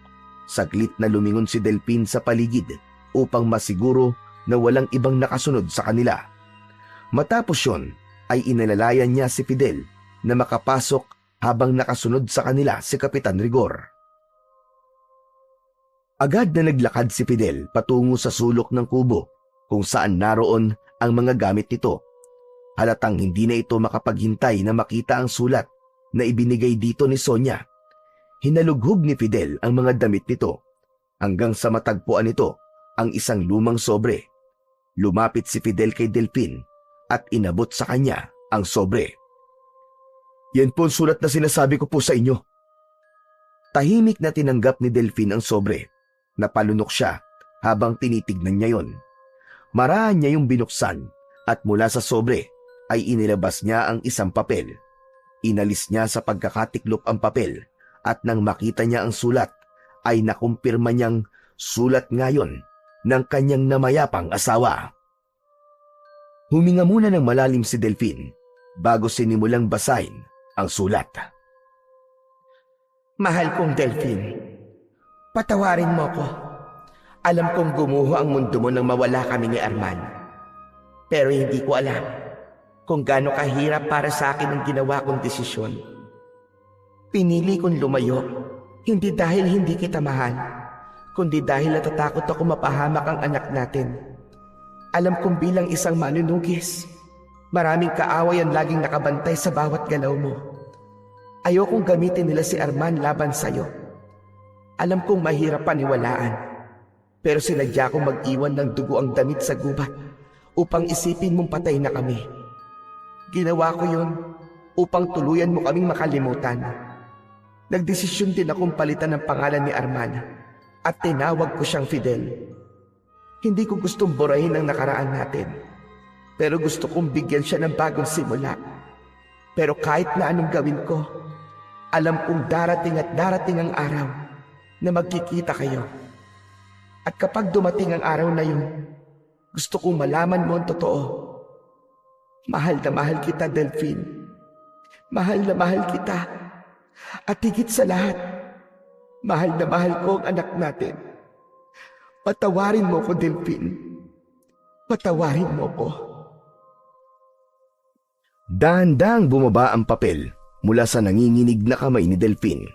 saglit na lumingon si Delphin sa paligid upang masiguro na walang ibang nakasunod sa kanila. Matapos yon, ay inalalayan niya si Fidel na makapasok habang nakasunod sa kanila si Kapitan Rigor. Agad na naglakad si Fidel patungo sa sulok ng kubo kung saan naroon ang mga gamit nito. Halatang hindi na ito makapaghintay na makita ang sulat na ibinigay dito ni Sonia. Hinalughog ni Fidel ang mga damit nito hanggang sa matagpuan nito ang isang lumang sobre. Lumapit si Fidel kay Delphin at inabot sa kanya ang sobre. "Yan po ang sulat na sinasabi ko po sa inyo." Tahimik na tinanggap ni Delphin ang sobre. Napalunok siya habang tinitignan niya yon. Maraan niya yung binuksan at mula sa sobre ay inilabas niya ang isang papel. Inalis niya sa pagkakatiklop ang papel at nang makita niya ang sulat ay nakumpirma niyang sulat ngayon ng kanyang namayapang asawa. Huminga muna ng malalim si Delphin bago sinimulang basahin ang sulat. Mahal kong Delphin, patawarin mo ko. Alam kong gumuho ang mundo mo nang mawala kami ni Arman. Pero hindi ko alam kung gaano kahirap para sa akin ang ginawa kong desisyon. Pinili kong lumayo, hindi dahil hindi kita mahal, kundi dahil natatakot ako mapahamak ang anak natin. Alam kong bilang isang manunugis, maraming kaaway ang laging nakabantay sa bawat galaw mo. Ayokong gamitin nila si Arman laban sa'yo. Alam kong mahirap paniwalaan, pero sinadya kong mag-iwan ng dugo ang damit sa gubat upang isipin mong patay na kami. Ginawa ko yun upang tuluyan mo kaming makalimutan. Nagdesisyon din akong palitan ng pangalan ni Arman at tinawag ko siyang Fidel. Hindi ko gustong burahin ang nakaraan natin, pero gusto kong bigyan siya ng bagong simula. Pero kahit na anong gawin ko, alam kong darating at darating ang araw na magkikita kayo. At kapag dumating ang araw na yun, gusto kong malaman mo ang totoo. Mahal na mahal kita, Delphine. Mahal na mahal kita. At higit sa lahat, mahal na mahal ko ang anak natin. Patawarin mo ko, Delphine. Patawarin mo ko. Dahan-dahang bumaba ang papel mula sa nanginginig na kamay ni Delphine.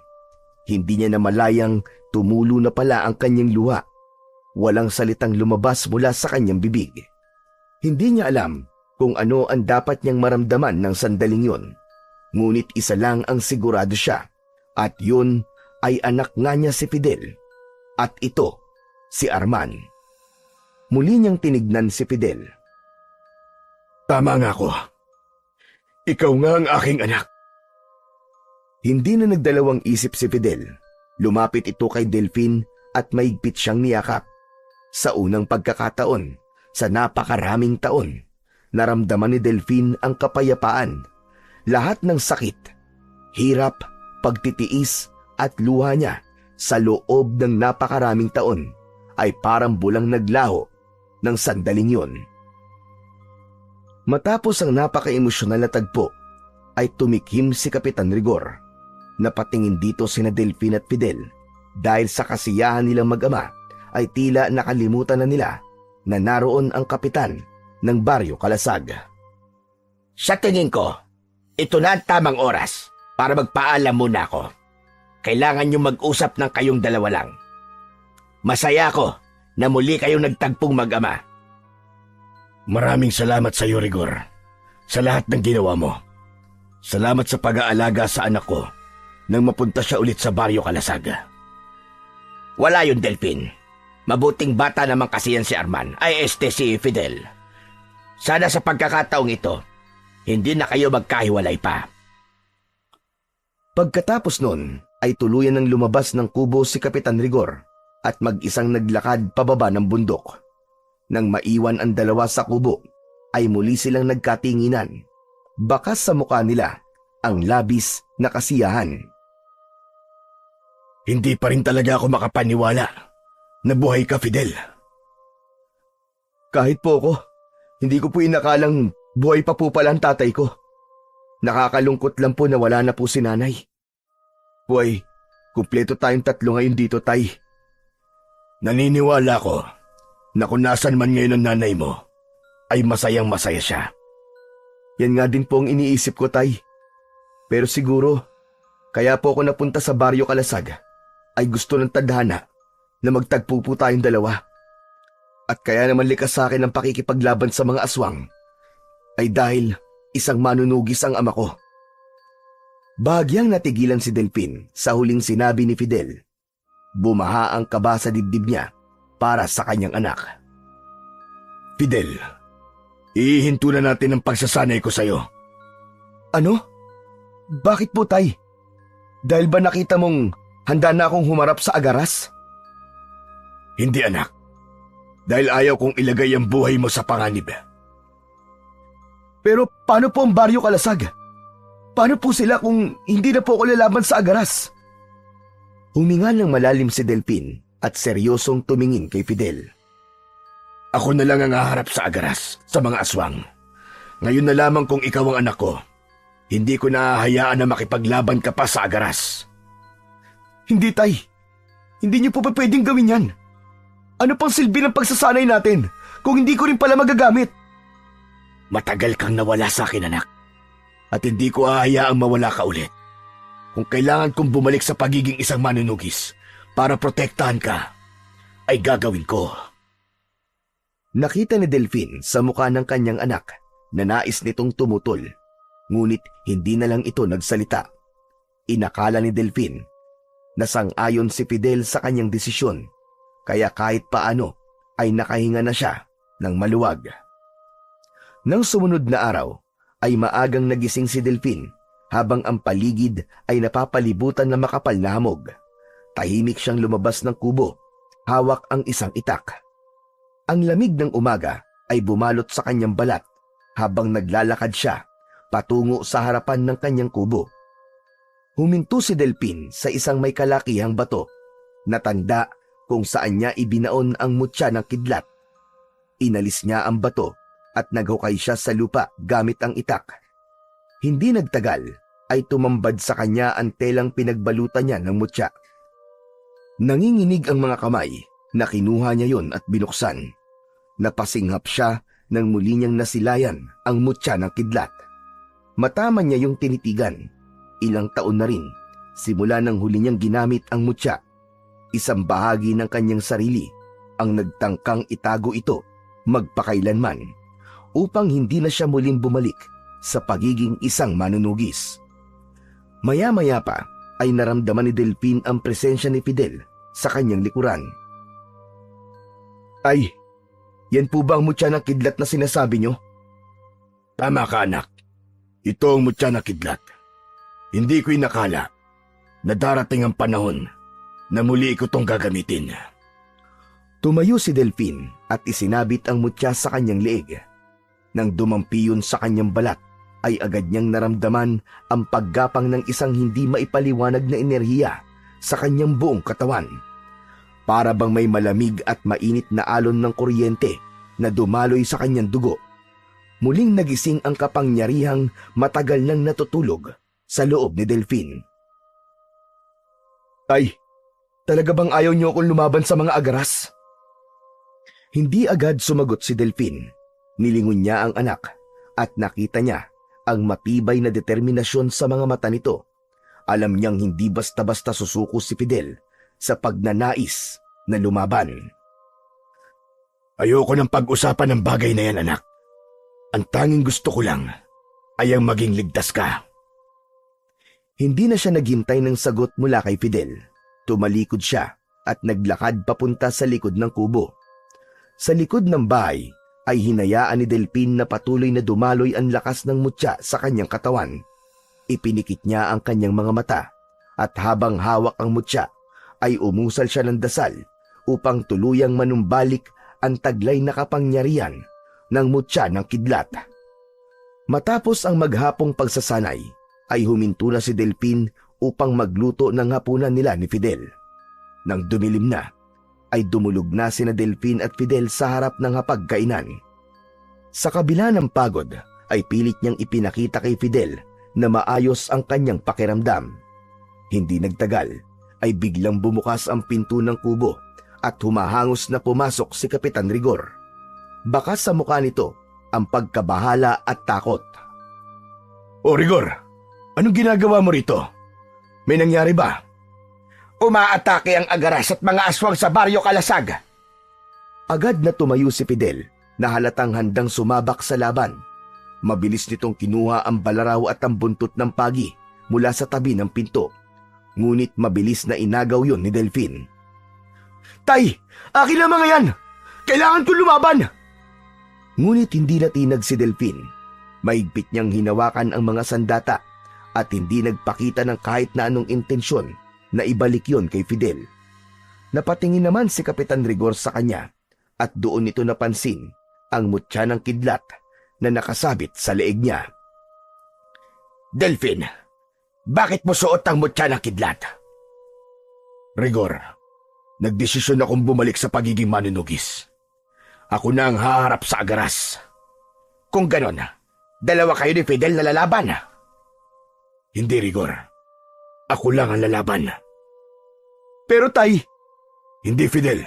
Hindi niya namalayang tumulo na pala ang kanyang luha. Walang salitang lumabas mula sa kanyang bibig. Hindi niya alam kung ano ang dapat niyang maramdaman ng sandaling yun. Ngunit isa lang ang sigurado siya, at yun ay anak nga niya si Fidel. At ito, si Arman. Muli niyang tinignan si Fidel. Tama nga ako. Ikaw nga ang aking anak. Hindi na nagdalawang isip si Fidel. Lumapit ito kay Delphine at maigpit siyang niyakap. Sa unang pagkakataon, sa napakaraming taon, naramdaman ni Delphine ang kapayapaan. Lahat ng sakit, hirap, pagtitiis at luha niya sa loob ng napakaraming taon ay parang bulang naglaho ng sandaling yun. Matapos ang napaka-emosyonal na tagpo, ay tumikim si Kapitan Rigor. Napatingin dito sina Delphine at Fidel dahil sa kasiyahan nilang mag-ama ay tila nakalimutan na nila na naroon ang kapitan ng Baryo Kalasag. Sa tingin ko, ito na ang tamang oras para magpaalam muna ako. Kailangan nyo mag-usap ng kayong dalawa lang. Masaya ako na muli kayong nagtagpong mag-ama. Maraming salamat sa iyo, Rigor. Sa lahat ng ginawa mo. Salamat sa pag-aalaga sa anak ko nang mapunta siya ulit sa Baryo Kalasag. Wala yun, Delphine. Mabuting bata naman kasi yan si Arman, ay si Fidel. Sana sa pagkakataong ito, hindi na kayo magkahiwalay pa. Pagkatapos nun, ay tuluyan ng lumabas ng kubo si Kapitan Rigor at mag-isang naglakad pababa ng bundok. Nang maiwan ang dalawa sa kubo, ay muli silang nagkatinginan. Bakas sa mukha nila ang labis na kasiyahan. Hindi pa rin talaga ako makapaniwala na buhay ka, Fidel. Kahit po ako, hindi ko po inakalang buhay pa po pala ang tatay ko. Nakakalungkot lang po na wala na po si nanay. Buhay, kumpleto tayong tatlo ngayon dito, tay. Naniniwala ko na kung nasan man ngayon ang nanay mo, ay masayang masaya siya. Yan nga din po ang iniisip ko, tay. Pero siguro, kaya po ako napunta sa Baryo Kalasag, ay gusto ng tadhana na magtagpo po tayong dalawa. At kaya naman likas sa akin ang pakikipaglaban sa mga aswang, ay dahil isang manunugis ang ama ko. Bahagyang natigilan si Delphine sa huling sinabi ni Fidel. Bumaha ang kaba sa dibdib niya para sa kanyang anak. Fidel, ihinto na natin ang pagsasanay ko sa'yo. Ano? Bakit po, tay? Dahil ba nakita mong handa na akong humarap sa agaras? Hindi, anak. Dahil ayaw kong ilagay ang buhay mo sa panganib. Pero paano po ang Baryo Kalasag? Paano po sila kung hindi na po ako lalaban sa agaras? Huminga ng malalim si Delphine at seryosong tumingin kay Fidel. Ako na lang ang haharap sa agaras, sa mga aswang. Ngayon na lamang kung ikaw ang anak ko, hindi ko nahahayaan na makipaglaban ka pa sa agaras. Hindi, tay. Hindi niyo po pa pwedeng gawin yan. Ano pang silbi ng pagsasanay natin kung hindi ko rin pala magagamit? Matagal kang nawala sa akin, anak. At hindi ko hahayaang mawala ka ulit. Kung kailangan kong bumalik sa pagiging isang manunugis para protektahan ka, ay gagawin ko. Nakita ni Delphine sa mukha ng kanyang anak na nais nitong tumutol, ngunit hindi na lang ito nagsalita. Inakala ni Delphine na sang-ayon si Fidel sa kanyang desisyon, kaya kahit paano ay nakahinga na siya ng maluwag. Nang sumunod na araw ay maagang nagising si Delphine habang ang paligid ay napapalibutan ng makapal na hamog. Tahimik siyang lumabas ng kubo, hawak ang isang itak. Ang lamig ng umaga ay bumalot sa kanyang balat habang naglalakad siya patungo sa harapan ng kanyang kubo. Huminto si Delphine sa isang may kalakihang bato na tanda kung saan niya ibinaon ang mutya ng kidlat. Inalis niya ang bato at naghukay siya sa lupa gamit ang itak. Hindi nagtagal ay tumambad sa kanya ang telang pinagbalutan niya ng mutya. Nanginginig ang mga kamay na kinuha niya yon at binuksan. Napasinghap siya nang muli niyang nasilayan ang mutya ng kidlat. Matama niya yung tinitigan. Ilang taon na rin simula nang huli niyang ginamit ang mutya. Isang bahagi ng kanyang sarili ang nagtangkang itago ito magpakailanman upang hindi na siya muling bumalik sa pagiging isang manunugis. Maya-maya pa ay naramdaman ni Delphine ang presensya ni Fidel sa kanyang likuran. Ay, yan po ba ang mutya ng kidlat na sinasabi niyo? Tama ka, anak. Ito ang mutya na kidlat. Hindi ko inakala na darating ang panahon na muli ko itong gagamitin. Tumayo si Delphine at isinabit ang mutya sa kanyang leeg. Nang dumampi yun sa kanyang balat, ay agad niyang naramdaman ang paggapang ng isang hindi maipaliwanag na enerhiya sa kanyang buong katawan. Para bang may malamig at mainit na alon ng kuryente na dumaloy sa kanyang dugo. Muling nagising ang kapangyarihang matagal nang natutulog sa loob ni Delphine. Ay, talaga bang ayaw niyo akong lumaban sa mga agaras? Hindi agad sumagot si Delphine. Nilingon niya ang anak at nakita niya ang matibay na determinasyon sa mga mata nito. Alam niyang hindi basta-basta susuko si Fidel sa pagnanais na lumaban. Ayoko ng pag-usapan ng bagay na yan, anak. Ang tanging gusto ko lang ay ang maging ligtas ka. Hindi na siya naghintay ng sagot mula kay Fidel. Tumalikod siya at naglakad papunta sa likod ng kubo. Sa likod ng bahay ay hinayaan ni Delphine na patuloy na dumaloy ang lakas ng mutya sa kanyang katawan. Ipinikit niya ang kanyang mga mata at habang hawak ang mutya ay umusal siya ng dasal upang tuluyang manumbalik ang taglay na kapangyarihan ng mutya ng kidlat. Matapos ang maghapong pagsasanay, ay huminto na si Delphine upang magluto ng hapunan nila ni Fidel. Nang dumilim na, ay dumulog na sina Delphine at Fidel sa harap ng hapagkainan. Sa kabila ng pagod, ay pilit niyang ipinakita kay Fidel na maayos ang kanyang pakiramdam. Hindi nagtagal, ay biglang bumukas ang pinto ng kubo at humahangos na pumasok si Kapitan Rigor. Bakas sa mukha nito ang pagkabahala at takot. O Rigor, anong ginagawa mo rito? May nangyari ba? Umaatake ang agaras at mga aswang sa Baryo Kalasag. Agad na tumayo si Fidel na halatang handang sumabak sa laban. Mabilis nitong kinuha ang balaraw at ang buntot ng pagi mula sa tabi ng pinto. Ngunit mabilis na inagaw yon ni Delphine. Tay! Akin na mga yan! Kailangan ko lumaban! Ngunit hindi natinag si Delphine. Maigpit niyang hinawakan ang mga sandata at hindi nagpakita ng kahit na anong intensyon na ibalik yon kay Fidel. Napatingin naman si Kapitan Rigor sa kanya at doon nito napansin ang mutya ng kidlat na nakasabit sa leeg niya. Delphine, bakit mo suot ang mutya ng kidlat? Rigor, nagdesisyon akong bumalik sa pagiging manunugis. Ako na ang haharap sa agaras. Kung ganon, dalawa kayo ni Fidel na lalaban. Hindi, Rigor. Ako lang ang lalaban. Pero tay, hindi Fidel.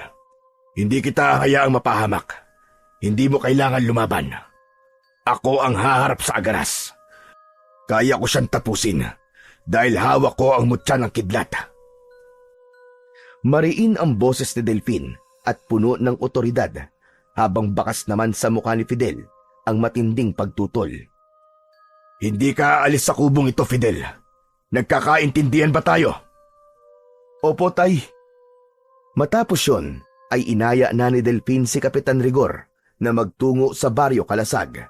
Hindi kita hayaang mapahamak. Hindi mo kailangan lumaban. Ako ang haharap sa agaras. Kaya ko siyang tapusin dahil hawak ko ang mutya ng kidlat. Mariin ang boses ni Delphine at puno ng otoridad, habang bakas naman sa mukha ni Fidel ang matinding pagtutol. Hindi ka aalis sa kubong ito, Fidel. Nagkakaintindihan ba tayo? Opo, Tay. Matapos yon, ay inaya na ni Delfin si Kapitan Rigor na magtungo sa Baryo Kalasag.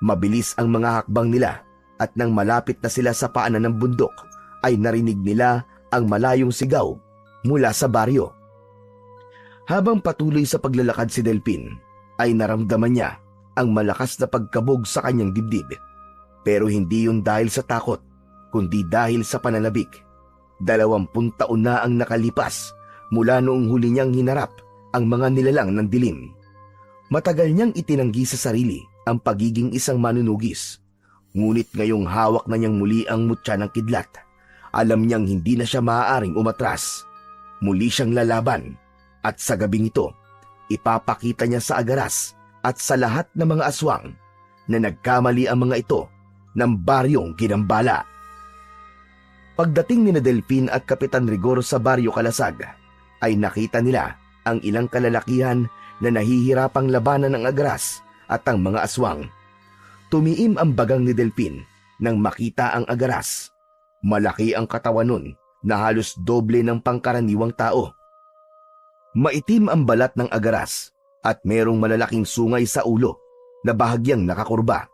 Mabilis ang mga hakbang nila at nang malapit na sila sa paanan ng bundok ay narinig nila ang malayong sigaw mula sa baryo. Habang patuloy sa paglalakad si Delfin, ay naramdaman niya ang malakas na pagkabog sa kanyang dibdib. Pero hindi yun dahil sa takot, kundi dahil sa pananabik. 20 taon na ang nakalipas mula noong huli niyang hinarap ang mga nilalang ng dilim. Matagal niyang itinanggi sa sarili ang pagiging isang manunugis. Ngunit ngayong hawak na niyang muli ang mutya ng kidlat, alam niyang hindi na siya maaaring umatras. Muli siyang lalaban at sa gabing ito, ipapakita niya sa Agaras at sa lahat ng mga aswang na nagkamali ang mga ito ng baryong Ginambala. Pagdating ni Delfin at Kapitan Rigor sa Baryo Kalasag, ay nakita nila ang ilang kalalakihan na nahihirapang labanan ng Agaras at ang mga aswang. Tumiim ang bagang ni Delfin nang makita ang Agaras. Malaki ang katawan nun na halos doble ng pangkaraniwang tao. Maitim ang balat ng Agaras at merong malalaking sungay sa ulo na bahagyang nakakurba.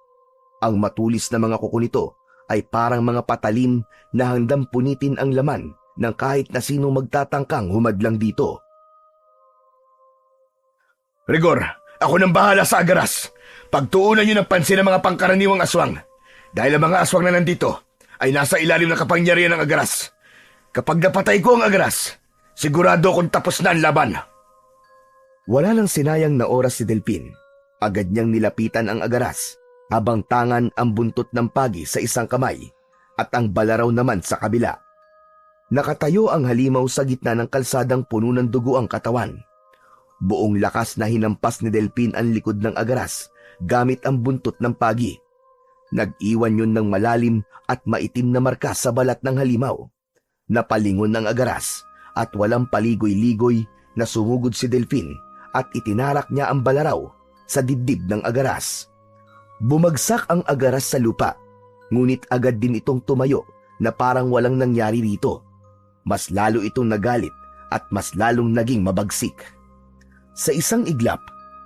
Ang matulis na mga kuko nito ay parang mga patalim na handang punitin ang laman ng kahit na sino magtatangkang humadlang dito. Rigor, ako nang bahala sa Agaras. Pagtuunan niyo ng pansin ang mga pangkaraniwang aswang. Dahil ang mga aswang na nandito ay nasa ilalim ng kapangyarihan ng Agaras. Kapag napatay ko ang Agaras, sigurado akong tapos na ang laban. Wala nang sinayang na oras si Delfin. Agad niyang nilapitan ang Agaras habang tangan ang buntot ng pagi sa isang kamay at ang balaraw naman sa kabila. Nakatayo ang halimaw sa gitna ng kalsadang puno ng dugo ang katawan. Buong lakas na hinampas ni Delfin ang likod ng Agaras gamit ang buntot ng pagi. Nag-iwan yun ng malalim at maitim na marka sa balat ng halimaw. Napalingon ng Agaras at walang paligoy-ligoy na sumugod si Delfin at itinarak niya ang balaraw sa dibdib ng Agaras. Bumagsak ang Agaras sa lupa, ngunit agad din itong tumayo na parang walang nangyari rito. Mas lalo itong nagalit at mas lalong naging mabagsik. Sa isang iglap,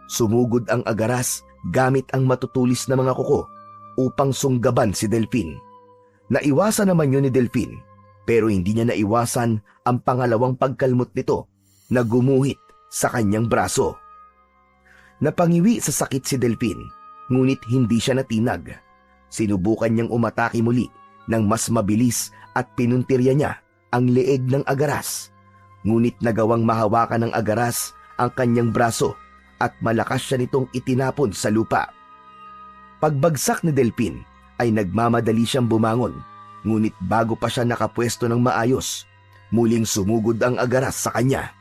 sumugod ang Agaras gamit ang matutulis na mga kuko upang sunggaban si Delfin. Naiwasan naman yun ni Delfin, pero hindi niya naiwasan ang pangalawang pagkalmot nito na gumuhit sa kanyang braso. Napangiwi sa sakit si Delfin, ngunit hindi siya natinag. Sinubukan niyang umatake muli ng mas mabilis at pinuntirya niya ang leeg ng Agaras. Ngunit nagawang mahawakan ng Agaras ang kanyang braso at malakas siya nitong itinapon sa lupa. Pagbagsak ni Delfin ay nagmamadali siyang bumangon, ngunit bago pa siya nakapwesto ng maayos, muling sumugod ang Agaras sa kanya.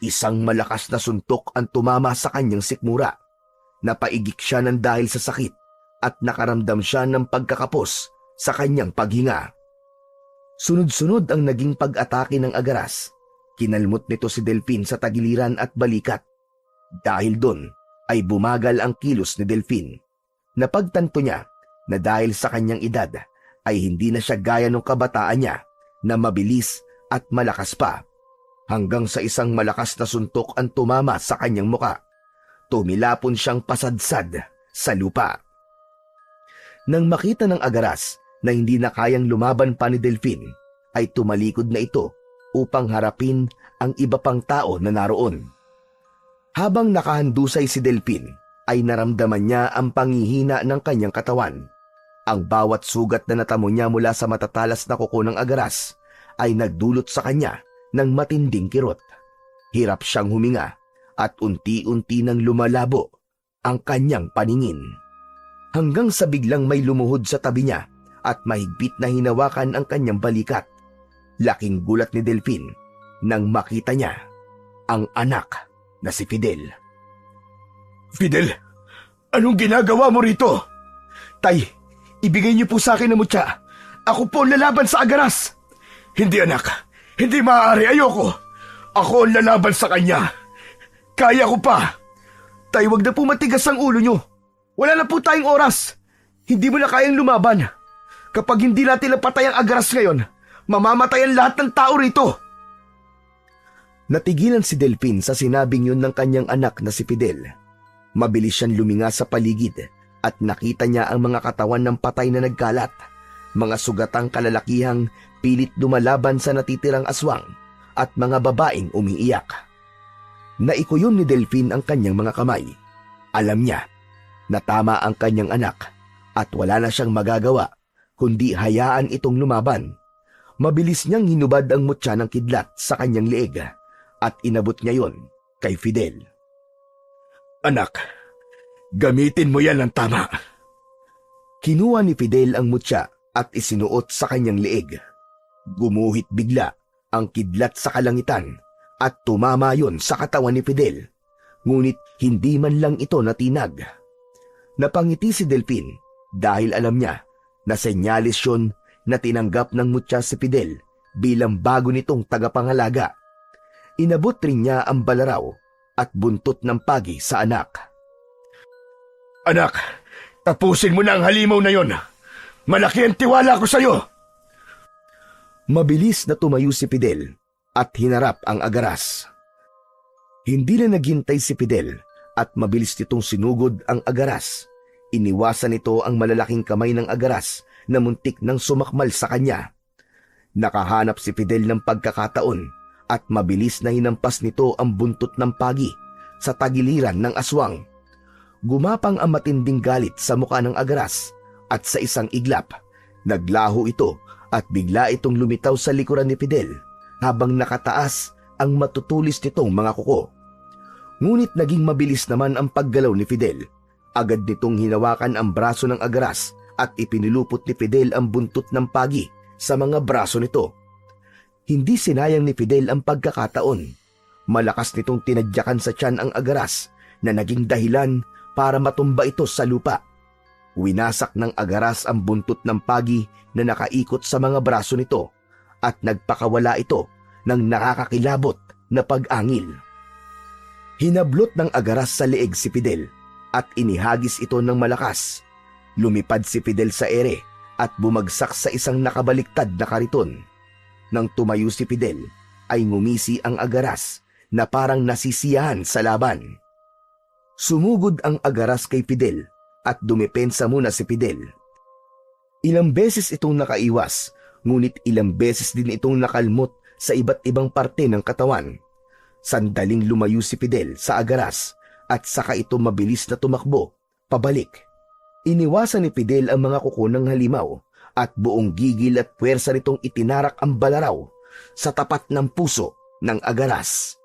Isang malakas na suntok ang tumama sa kanyang sikmura. Napaigik siya ng dahil sa sakit at nakaramdam siya ng pagkakapos sa kanyang paghinga. Sunod-sunod ang naging pag-atake ng Agaras. Kinalmot nito si Delfin sa tagiliran at balikat. Dahil doon ay bumagal ang kilos ni Delfin. Napagtanto niya na dahil sa kanyang edad ay hindi na siya gaya ng kabataan niya na mabilis at malakas pa. Hanggang sa isang malakas na suntok ang tumama sa kanyang muka. Tumilapon siyang pasadsad sa lupa. Nang makita ng Agaras na hindi na kayang lumaban pa ni Delfin, ay tumalikod na ito upang harapin ang iba pang tao na naroon. Habang nakahandusay si Delfin, ay naramdaman niya ang panghihina ng kanyang katawan. Ang bawat sugat na natamo niya mula sa matatalas na kuko ng Agaras ay nagdulot sa kanya ng matinding kirot. Hirap siyang huminga at unti-unti nang lumalabo ang kanyang paningin. Hanggang sa biglang may lumuhod sa tabi niya at mahigpit na hinawakan ang kanyang balikat. Laking gulat ni Delfin nang makita niya ang anak na si Fidel. Fidel, anong ginagawa mo rito? Tay, ibigay niyo po sa akin ang mutya. Ako po ang lalaban sa Agaras. Hindi anak, hindi maaari, ayoko. Ako ang lalaban sa kanya. Kaya ko pa! Tay, wag na po matigas ang ulo nyo. Wala na po tayong oras. Hindi mo na kayang lumaban. Kapag hindi natin napatay ang Agaras ngayon, mamamatay ang lahat ng tao rito. Natigilan si Delfin sa sinabing yun ng kanyang anak na si Fidel. Mabilis siyang luminga sa paligid at nakita niya ang mga katawan ng patay na nagkalat. Mga sugatang kalalakihang pilit lumalaban sa natitirang aswang at mga babaeng umiiyak. Naikuyon ni Delfin ang kanyang mga kamay. Alam niya na tama ang kanyang anak at wala na siyang magagawa kundi hayaan itong lumaban. Mabilis niyang hinubad ang mutya ng kidlat sa kanyang leeg at inabot niya yon kay Fidel. Anak, gamitin mo yan ng tama. Kinuha ni Fidel ang mutya at isinuot sa kanyang leeg. Gumuhit bigla ang kidlat sa kalangitan at tumama yon sa katawan ni Fidel. Ngunit hindi man lang ito natinag. Napangiti si Delfin dahil alam niya na senyalis yun na tinanggap ng mutya si Fidel bilang bago nitong tagapangalaga. Inabot rin niya ang balaraw at buntot ng pagi sa anak. Anak, tapusin mo na ang halimaw na yon. Malaki ang tiwala ko sa'yo. Mabilis na tumayo si Fidel at hinarap ang Agaras. Hindi na naghintay si Fidel at mabilis nitong sinugod ang Agaras. Iniwasan nito ang malalaking kamay ng Agaras na muntik nang sumakmal sa kanya. Nakahanap si Fidel ng pagkakataon at mabilis na hinampas nito ang buntot ng pagi sa tagiliran ng aswang. Gumapang ang matinding galit sa mukha ng Agaras at sa isang iglap, naglaho ito at bigla itong lumitaw sa likuran ni Fidel habang nakataas ang matutulis nitong mga kuko. Ngunit naging mabilis naman ang paggalaw ni Fidel. Agad nitong hinawakan ang braso ng Agaras at ipinilupot ni Fidel ang buntot ng pagi sa mga braso nito. Hindi sinayang ni Fidel ang pagkakataon. Malakas nitong tinadyakan sa tiyan ang Agaras na naging dahilan para matumba ito sa lupa. Winasak ng Agaras ang buntot ng pagi na nakaikot sa mga braso nito at nagpakawala ito ng nakakakilabot na pag-angil. Hinablot ng Agaras sa leeg si Fidel at inihagis ito ng malakas. Lumipad si Fidel sa ere at bumagsak sa isang nakabaliktad na kariton. Nang tumayo si Fidel, ay ngumisi ang Agaras na parang nasisiyahan sa laban. Sumugod ang Agaras kay Fidel at dumepensa muna si Fidel. Ilang beses itong nakaiwas, ngunit ilang beses din itong nakalmot sa iba't ibang parte ng katawan. Sandaling lumayo si Fidel sa Agaras at saka ito mabilis na tumakbo, pabalik. Iniwasan ni Fidel ang mga kuko ng halimaw at buong gigil at puwersa nitong itinarak ang balaraw sa tapat ng puso ng Agaras.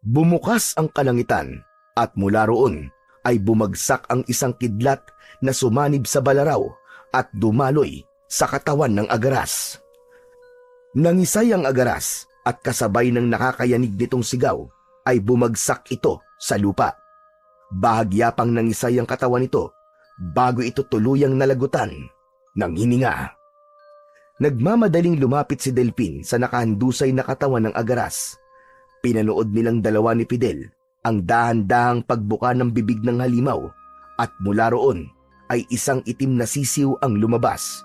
Bumukas ang kalangitan at mula roon ay bumagsak ang isang kidlat na sumanib sa balaraw at dumaloy sa katawan ng Agaras. Nangisay ang Agaras at kasabay ng nakakayanig nitong sigaw ay bumagsak ito sa lupa. Bahagya pang nangisay ang katawan nito bago ito tuluyang nalagutan ng hininga. Nagmamadaling lumapit si Delfin sa nakahandusay na katawan ng Agaras. Pinanood nilang dalawa ni Fidel ang dahan-dahang pagbuka ng bibig ng halimaw at mula roon ay isang itim na sisiw ang lumabas.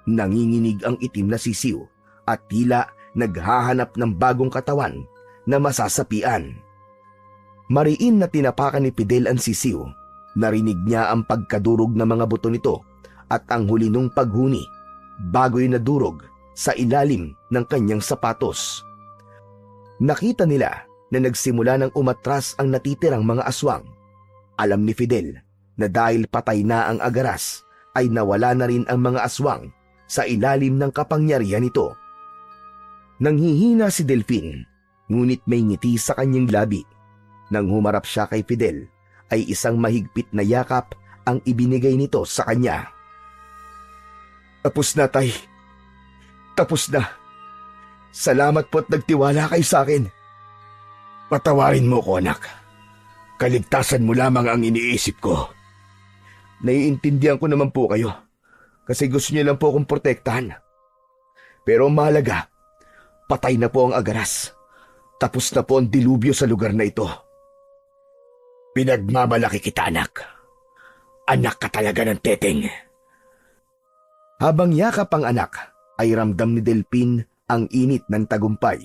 Nanginginig ang itim na sisiw at tila naghahanap ng bagong katawan na masasapian. Mariin na tinapakan ni Fidel ang sisiw. Narinig niya ang pagkadurog ng mga buto nito at ang huli nung paghuni bago'y nadurog sa ilalim ng kanyang sapatos. Nakita nila na nagsimula ng umatras ang natitirang mga aswang. Alam ni Fidel na dahil patay na ang Agaras ay nawala na rin ang mga aswang sa ilalim ng kapangyarihan nito. Nanghihina si Delfin, ngunit may ngiti sa kanyang labi. Nang humarap siya kay Fidel, ay isang mahigpit na yakap ang ibinigay nito sa kanya. Tapos na, Tay. Tapos na. Salamat po at nagtiwala kayo sa akin. Patawarin mo ko, anak. Kaligtasan mo lamang ang iniisip ko. Naiintindihan ko naman po kayo kasi gusto niyo lang po akong protektahan. Pero ang mahalaga, patay na po ang Agaras. Tapos na po ang dilubyo sa lugar na ito. Pinagmamalaki kita, anak. Anak ka talaga ng teteng. Habang yakap ang anak, ay ramdam ni Delphin ang init ng tagumpay.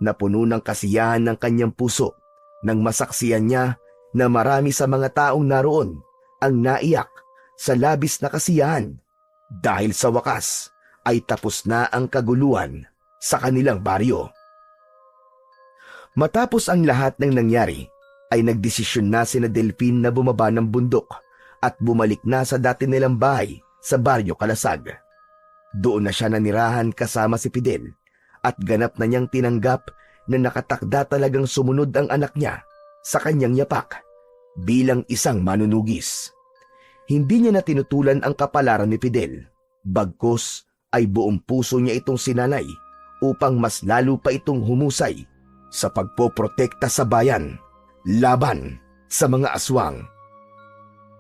Napuno ng kasiyahan ng kanyang puso nang masaksiyan niya na marami sa mga taong naroon ang naiyak sa labis na kasiyahan dahil sa wakas ay tapos na ang kaguluhan sa kanilang baryo. Matapos ang lahat ng nangyari, ay nagdesisyon na sina Delphin na bumaba ng bundok at bumalik na sa dati nilang bahay sa baryo Kalasag. Doon na siya nanirahan kasama si Fidel at ganap na niyang tinanggap na nakatakda talagang sumunod ang anak niya sa kanyang yapak bilang isang manunugis. Hindi niya na tinutulan ang kapalaran ni Fidel, bagkus ay buong puso niya itong sinalay upang mas lalo pa itong humusay sa pagpoprotekta sa bayan laban sa mga aswang.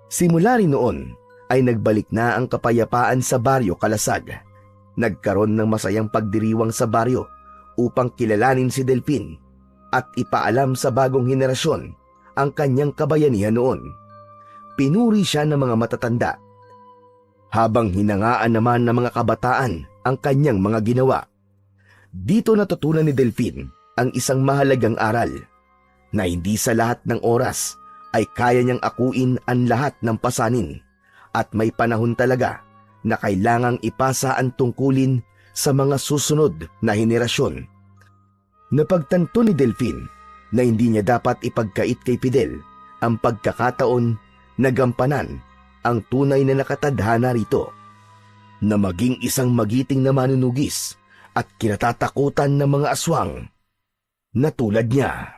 Simula rin noon ay nagbalik na ang kapayapaan sa baryo Kalasag. Nagkaroon ng masayang pagdiriwang sa baryo upang kilalanin si Delphin at ipaalam sa bagong henerasyon ang kanyang kabayanihan noon. Pinuri siya ng mga matatanda, habang hinangaan naman ng mga kabataan ang kanyang mga ginawa. Dito natutunan ni Delphin ang isang mahalagang aral, na hindi sa lahat ng oras ay kaya niyang akuin ang lahat ng pasanin at may panahon talaga na kailangang ipasa ang tungkulin sa mga susunod na henerasyon. Napagtanto ni Delphin na hindi niya dapat ipagkait kay Fidel ang pagkakataon na gampanan ang tunay na nakatadhana rito, na maging isang magiting na manunugis at kinatatakutan ng mga aswang na tulad niya.